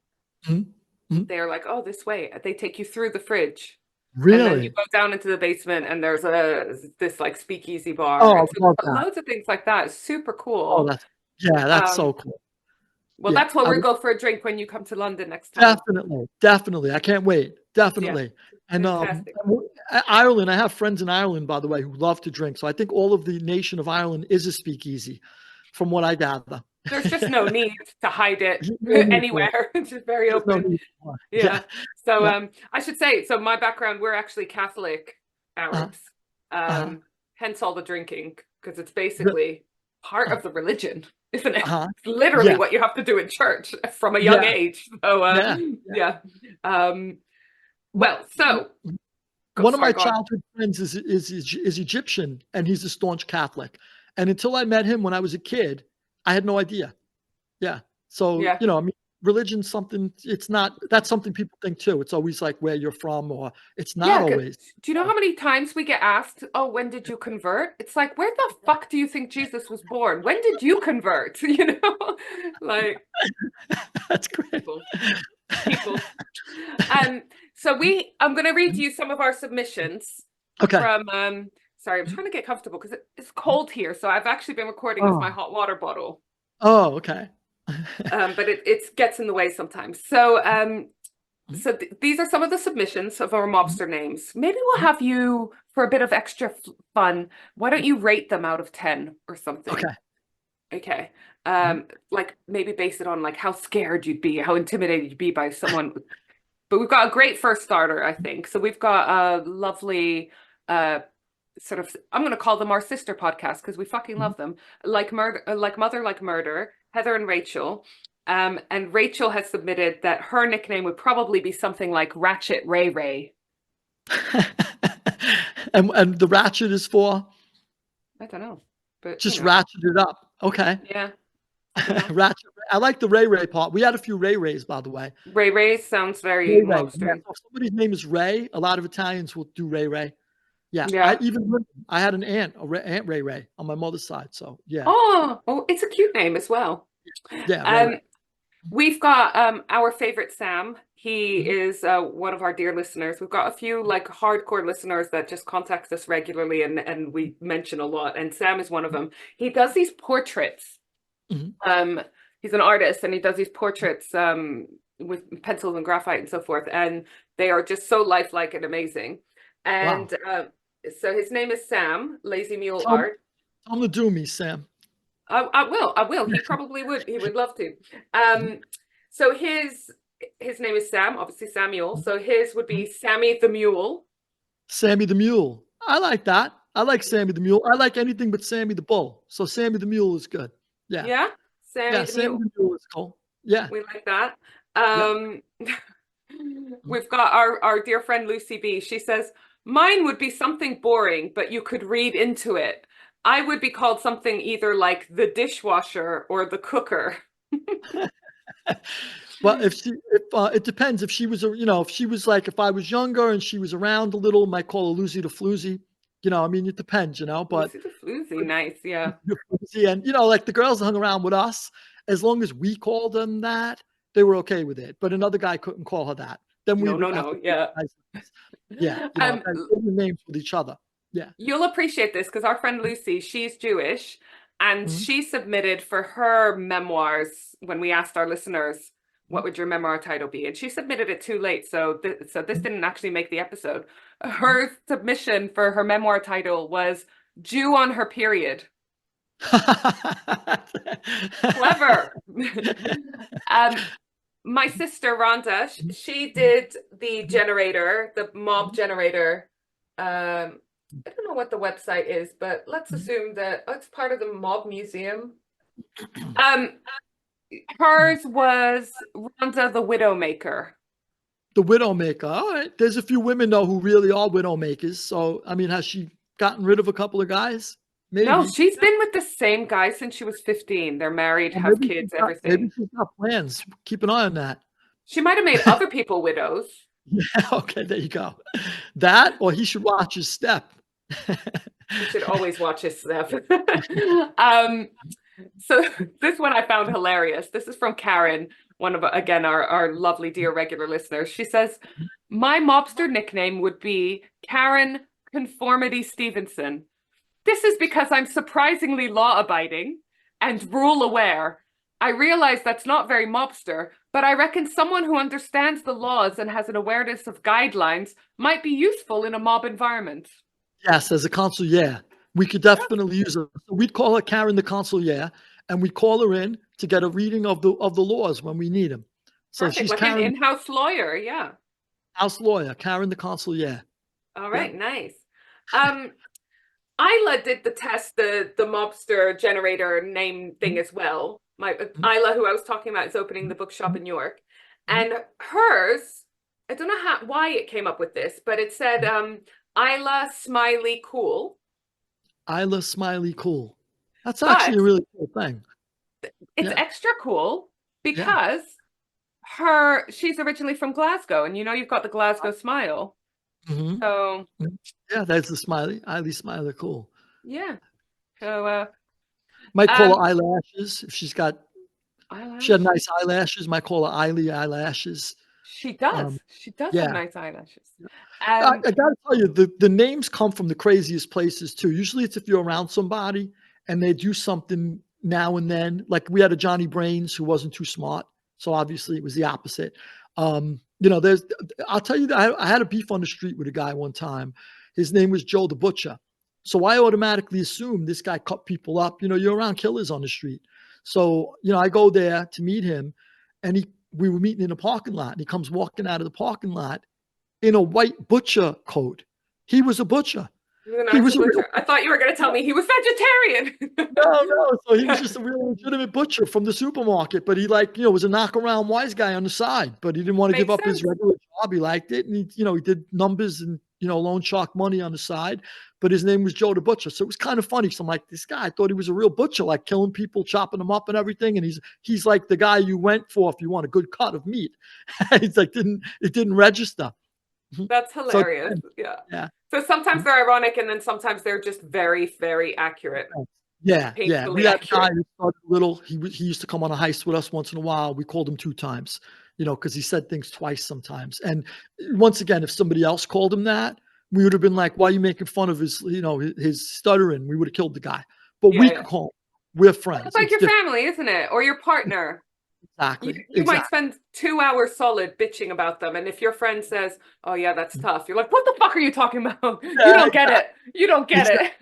Mhm. Mhm. they're like, oh, this way. They take you through the fridge. And then you Really? go down into the basement and there's this like speakeasy bar. Oh, And I so love that. loads of things like that. It's super Oh, cool. that's Um, so cool. well, Yeah, that's what I we'll would go for a drink when you come to London next time. definitely, definitely. I can't wait. Yeah, Definitely. And, fantastic. Ireland, I have friends in Ireland, by the way, who love to drink. So I think all of the nation of Ireland is a speakeasy, from what I gather. There's just no need to hide it No need for it. anywhere. It's just very There's no open. need for it. Yeah. Yeah. So Yeah. I should say, so my background, we're actually Catholic Uh-huh. Arabs. Uh-huh. Hence all the drinking, because it's Re basically part uh, of the religion, isn't it? uh-huh. It's literally Yes. what you have to do in church from a young Yeah. age. So Yeah. Yeah. yeah. What Well, so One of sorry, my go on. childhood friends is Egyptian, and he's a staunch Catholic. And until I met him when I was a kid, I had no idea. Yeah. So, Yeah. I mean, religion's something, that's something people think too. It's always like where you're from, or it's not Yeah, always. do you know how many times we get asked, oh, when did you convert? It's like, where the fuck do you think Jesus was born? When did you convert? Like That's great. people. So I'm going to read you some of our submissions Okay. from, sorry, I'm trying to get comfortable because it's cold here. So I've actually been recording with my Oh, hot water bottle. oh, okay. But it gets in the way sometimes. So So these are some of the submissions of our mobster names. Maybe we'll have you, for a bit of extra fun, why don't you rate them out of 10 or something? Okay. Okay. Like maybe base it on like how scared you'd be, how intimidated you'd be by someone. But we've got a great first starter, I think. So we've got a lovely sort of, I'm going to call them our sister podcast because we fucking love them. Like Murder, like Mother, Like Murder, Heather and Rachel. And Rachel has submitted that her nickname would probably be something like Ratchet Ray Ray. And the ratchet is for? I don't know. But just ratchet it up. Okay. Yeah. Ratchet. I like the Ray Ray part. We had a few Ray Rays, by the way. Ray Ray sounds very mobster. Yeah. If somebody's name is Ray, a lot of Italians will do Ray Ray. Yeah. I had an aunt, Aunt Ray Ray on my mother's side. So yeah. Oh, it's a cute name as well. Yeah. We've got our favorite Sam. He is one of our dear listeners. We've got a few like hardcore listeners that just contact us regularly and we mention a lot. And Sam is one of them. He does these portraits. He's an artist and he does these portraits with pencils and graphite and so forth. And they are just so lifelike and amazing. And so his name is Sam, Lazy Mule Art. Tell him to do me, Sam. I will. He probably would. He would love to. So his name is Sam, obviously Samuel. So his would be Sammy the Mule. Sammy the Mule. I like that. I like Sammy the Mule. I like anything but Sammy the Bull. So Sammy the Mule is good. Yeah. Yeah. Sammy the Mule is cool. Yeah. We like that. We've got our dear friend Lucy B. She says, mine would be something boring, but you could read into it. I would be called something either like the dishwasher or the cooker. Well, if it depends. If she was, if she was like, if I was younger and she was around a little, might call her Lucy the Floozy. I mean, it depends, but Lucy the Floozy, nice, yeah. And like the girls that hung around with us, as long as we called them that, they were okay with it. But another guy couldn't call her that. Then we yeah, names with each other. Yeah. You'll appreciate this because our friend Lucy, she's Jewish, and she submitted for her memoirs when we asked our listeners, what would your memoir title be? And she submitted it too late, so this didn't actually make the episode. Her submission for her memoir title was Jew on Her Period. Clever. My sister Rhonda, she did the generator, the mob generator. I don't know what the website is, but let's assume that it's part of the Mob Museum. Hers was Rhonda the Widowmaker. The Widowmaker. All right. There's a few women though who really are Widowmakers. So I mean, has she gotten rid of a couple of guys? Maybe. No, she's been with the same guy since she was 15. They're married, have kids, everything. Maybe she's got plans. Keep an eye on that. She might have made other people widows. Yeah, okay, there you go. That, or he should watch his step. He should always watch his step. So this one I found hilarious. This is from Karen, one of, again, our lovely, dear regular listeners. She says, my mobster nickname would be Karen Conformity Stevenson. This is because I'm surprisingly law-abiding and rule-aware. I realize that's not very mobster, but I reckon someone who understands the laws and has an awareness of guidelines might be useful in a mob environment. Yes, as a consigliere. We could definitely use her. So we'd call her Karen the consigliere, and we'd call her in to get a reading of the laws when we need them. So perfect. She's like Karen, an in-house lawyer, yeah. House lawyer, Karen the consigliere. All right, nice. Isla did the test, the mobster generator name thing as well. Isla, who I was talking about, is opening the bookshop in York. And hers, I don't know why it came up with this, but it said Isla Smiley Cool. Isla Smiley Cool. That's actually a really cool thing. It's extra cool because she's originally from Glasgow, and you've got the Glasgow smile. So yeah, that's the Smiley. Isla Smiley Cool. Yeah. So might call her eyelashes if she's got eyelashes. She had nice eyelashes. Might call her Eily eyelashes. She does. She does have nice eyelashes. I gotta tell you, the names come from the craziest places too. Usually it's if you're around somebody and they do something now and then. Like we had a Johnny Brains who wasn't too smart, so obviously it was the opposite. You know, I'll tell you that I had a beef on the street with a guy one time. His name was Joe the Butcher. So I automatically assumed this guy cut people up. You know, you're around killers on the street. So, you know, I go there to meet him, and we were meeting in a parking lot, and he comes walking out of the parking lot in a white butcher coat. He was a butcher. He was a butcher. I thought you were going to tell me he was vegetarian. No. So he was just a real legitimate butcher from the supermarket, but he was a knock around wise guy on the side, but he didn't want to give up his regular job. He liked it. And he did numbers and, loan shark money on the side, but his name was Joe the Butcher. So it was kind of funny. So I'm like, this guy, I thought he was a real butcher, like killing people, chopping them up and everything. And he's like the guy you went for if you want a good cut of meat. It's like, it didn't register. That's hilarious. So, yeah. So sometimes they're ironic, and then sometimes they're just very, very accurate. Yeah. We had a guy who started little. He used to come on a heist with us once in a while. We called him 2 times, because he said things twice sometimes. And once again, if somebody else called him that, we would have been like, "Why are you making fun of his, his stuttering?" We would have killed the guy. But we could call him. We're friends. It's like your family, isn't it? Or your partner. Exactly. You might spend 2 hours solid bitching about them, and if your friend says, "Oh yeah, that's tough," you're like, "What the fuck are you talking about? You don't get it. You don't get it."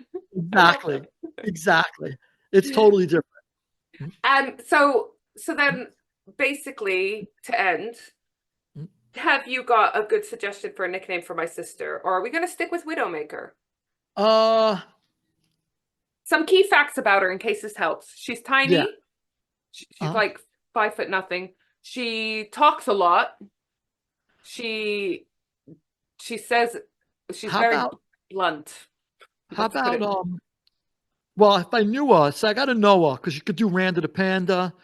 Exactly. It's totally different. And so then, basically, to end, have you got a good suggestion for a nickname for my sister, or are we going to stick with Widowmaker? Some key facts about her in case this helps. She's tiny. Yeah. She's like 5 foot nothing. She talks a lot. She says she's very blunt. How about well, if I knew her, so I gotta know her because you could do Randa the Panda.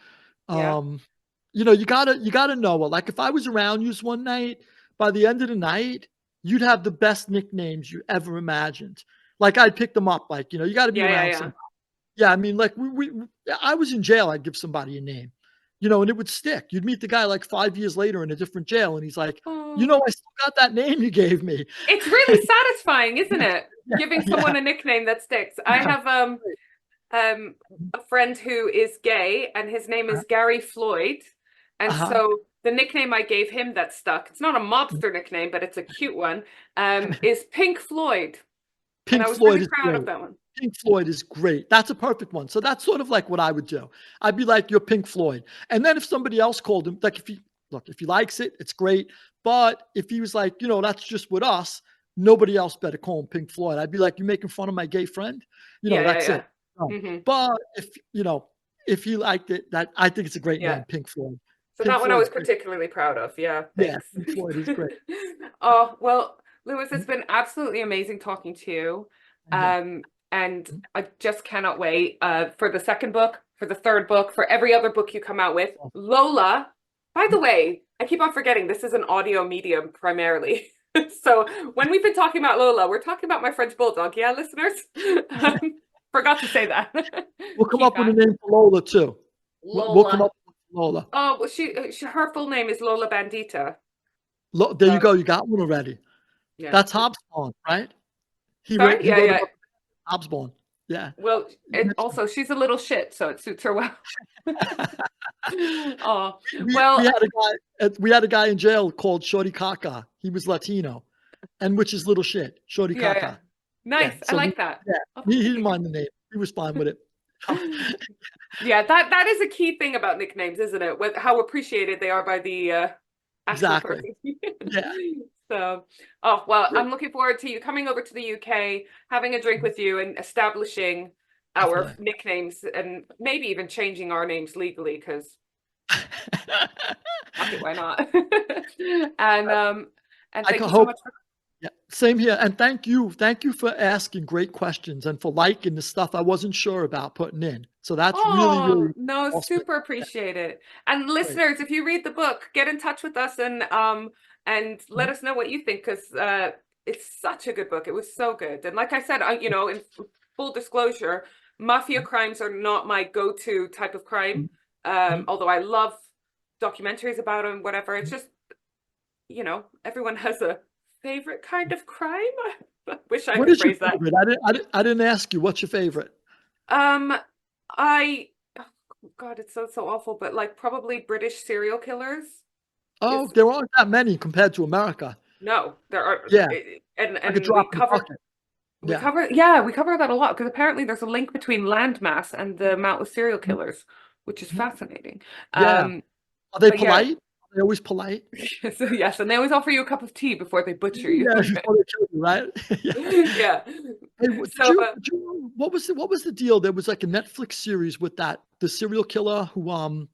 You gotta know her. Like if I was around you one night, by the end of the night, you'd have the best nicknames you ever imagined. Like I'd pick them up. Like you gotta be around somebody. Yeah, I mean, like I was in jail. I'd give somebody a name, and it would stick. You'd meet the guy like 5 years later in a different jail, and he's like, I still got that name you gave me. It's really satisfying, isn't it? Giving someone a nickname that sticks. I have a friend who is gay, and his name is Gary Floyd, and so the nickname I gave him that stuck. It's not a mobster nickname, but it's a cute one. Is Pink Floyd. Pink and I was Floyd really proud of that one. Pink Floyd is great. That's a perfect one. So that's sort of like what I would do. I'd be like, "You're Pink Floyd." And then if somebody else called him, like if he likes it, it's great. But if he was like, that's just with us, nobody else better call him Pink Floyd. I'd be like, "You're making fun of my gay friend?" That's it. But if he liked it, that I think it's a great name, Pink Floyd. So that one I was particularly proud of. Yeah. Thanks. Yeah, Pink Floyd is great. Oh, well, Lewis, it's been absolutely amazing talking to you. And I just cannot wait for the second book, for the third book, for every other book you come out with. Lola, by the way, I keep on forgetting this is an audio medium primarily. So when we've been talking about Lola, we're talking about my French bulldog. Yeah, listeners? Forgot to say that. We'll come up with a name for Lola too. We'll come up with Lola. Oh, well, her full name is Lola Bandita. There you go. You got one already. Yeah. That's Hobsbawm, right? Sorry? Yeah. Hobsbawm. Yeah. Well, also she's a little shit, so it suits her well. Oh, we had a guy in jail called Shorty Kaka. He was Latino, and which is little shit. Shorty Kaka. Yeah. Nice. Yeah. So I like that. Yeah. He didn't mind the name. He was fine with it. Yeah, that is a key thing about nicknames, isn't it? With how appreciated they are by the actual person. Yeah. So, I'm looking forward to you coming over to the UK, having a drink with you, and establishing our nicknames, and maybe even changing our names legally, because why not? And thank you so much for. Yeah, same here. And thank you for asking great questions and for liking the stuff I wasn't sure about putting in. So that's really awesome. Super appreciate it. And listeners, if you read the book, get in touch with us and let us know what you think, because it's such a good book. It was so good. And like I said, in full disclosure, mafia crimes are not my go-to type of crime. Although I love documentaries about them, whatever. It's just, everyone has a favorite kind of crime. I wish I could phrase that. I didn't ask you. What's your favorite? God, it's so awful, but like probably British serial killers. Oh, there aren't that many compared to America. No, there are. Yeah, And like a we drop in the cover bucket. we Yeah. cover we cover that a lot because apparently there's a link between landmass and the amount of serial killers, which is fascinating. Yeah. Are they But yeah, polite? Are they always polite? so yes, and they always offer you a cup of tea before they butcher you. Yeah, before they kill you, right? Yeah. Yeah. Hey, So did you what was the deal? There was like a Netflix series with the serial killer who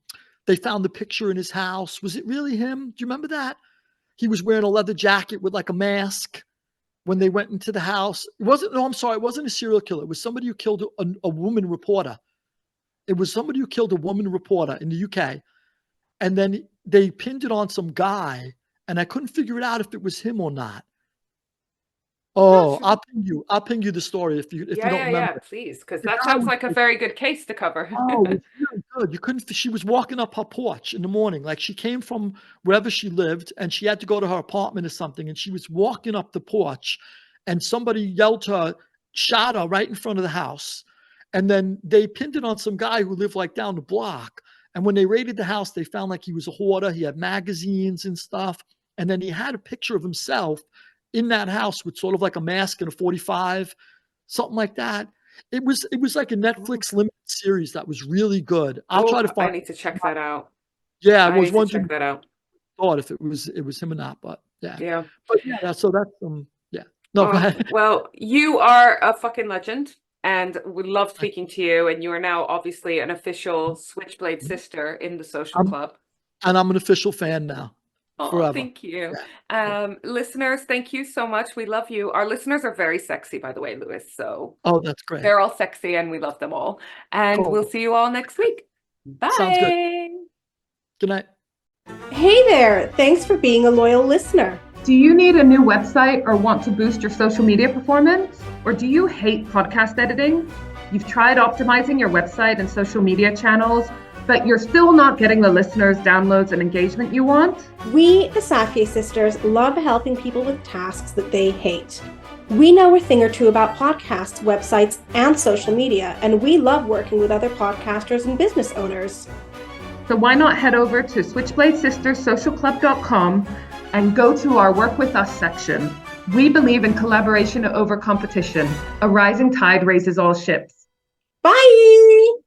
they found the picture in his house. Was it really him? Do you remember that? He was wearing a leather jacket with like a mask when they went into the house. I'm sorry, it wasn't a serial killer. It was somebody who killed a woman reporter. It was somebody who killed a woman reporter in the UK. And then they pinned it on some guy, and I couldn't figure it out if it was him or not. Oh, I'll ping you the story if you don't remember. yeah, please, because The that guy sounds was like a like, very good case to cover. oh, it's really good. You couldn't. She was walking up her porch in the morning, like she came from wherever she lived, and she had to go to her apartment or something. And she was walking up the porch, and somebody yelled to her, shot her right in front of the house. And then they pinned it on some guy who lived like down the block. And when they raided the house, they found like he was a hoarder. He had magazines and stuff. And then he had a picture of himself in that house with sort of like a mask and a 45, something like that. It was like a Netflix limited series that was really good. I'll try to I find. need to check that out. Yeah, I I was need to wondering check that out. thought if it was him or not, but yeah. Yeah. But yeah, so that's yeah. No, go ahead. Well, you are a fucking legend, and we love speaking to you. And you are now obviously an official Switchblade sister in the social club. And I'm an official fan now. Oh, Forever. thank you. Yeah. Listeners, thank you so much. We love you. Our listeners are very sexy, by the way, Lewis. So That's great. they're all sexy and we love them all. And Cool. we'll see you all next week. Bye. Sounds good. Good night. Hey there! Thanks for being a loyal listener. Do you need a new website or want to boost your social media performance? Or do you hate podcast editing? You've tried optimizing your website and social media channels, but you're still not getting the listeners, downloads, and engagement you want? We, the Safieh sisters, love helping people with tasks that they hate. We know a thing or two about podcasts, websites, and social media, and we love working with other podcasters and business owners. So why not head over to switchbladesisterssocialclub.com and go to our Work With Us section. We believe in collaboration over competition. A rising tide raises all ships. Bye!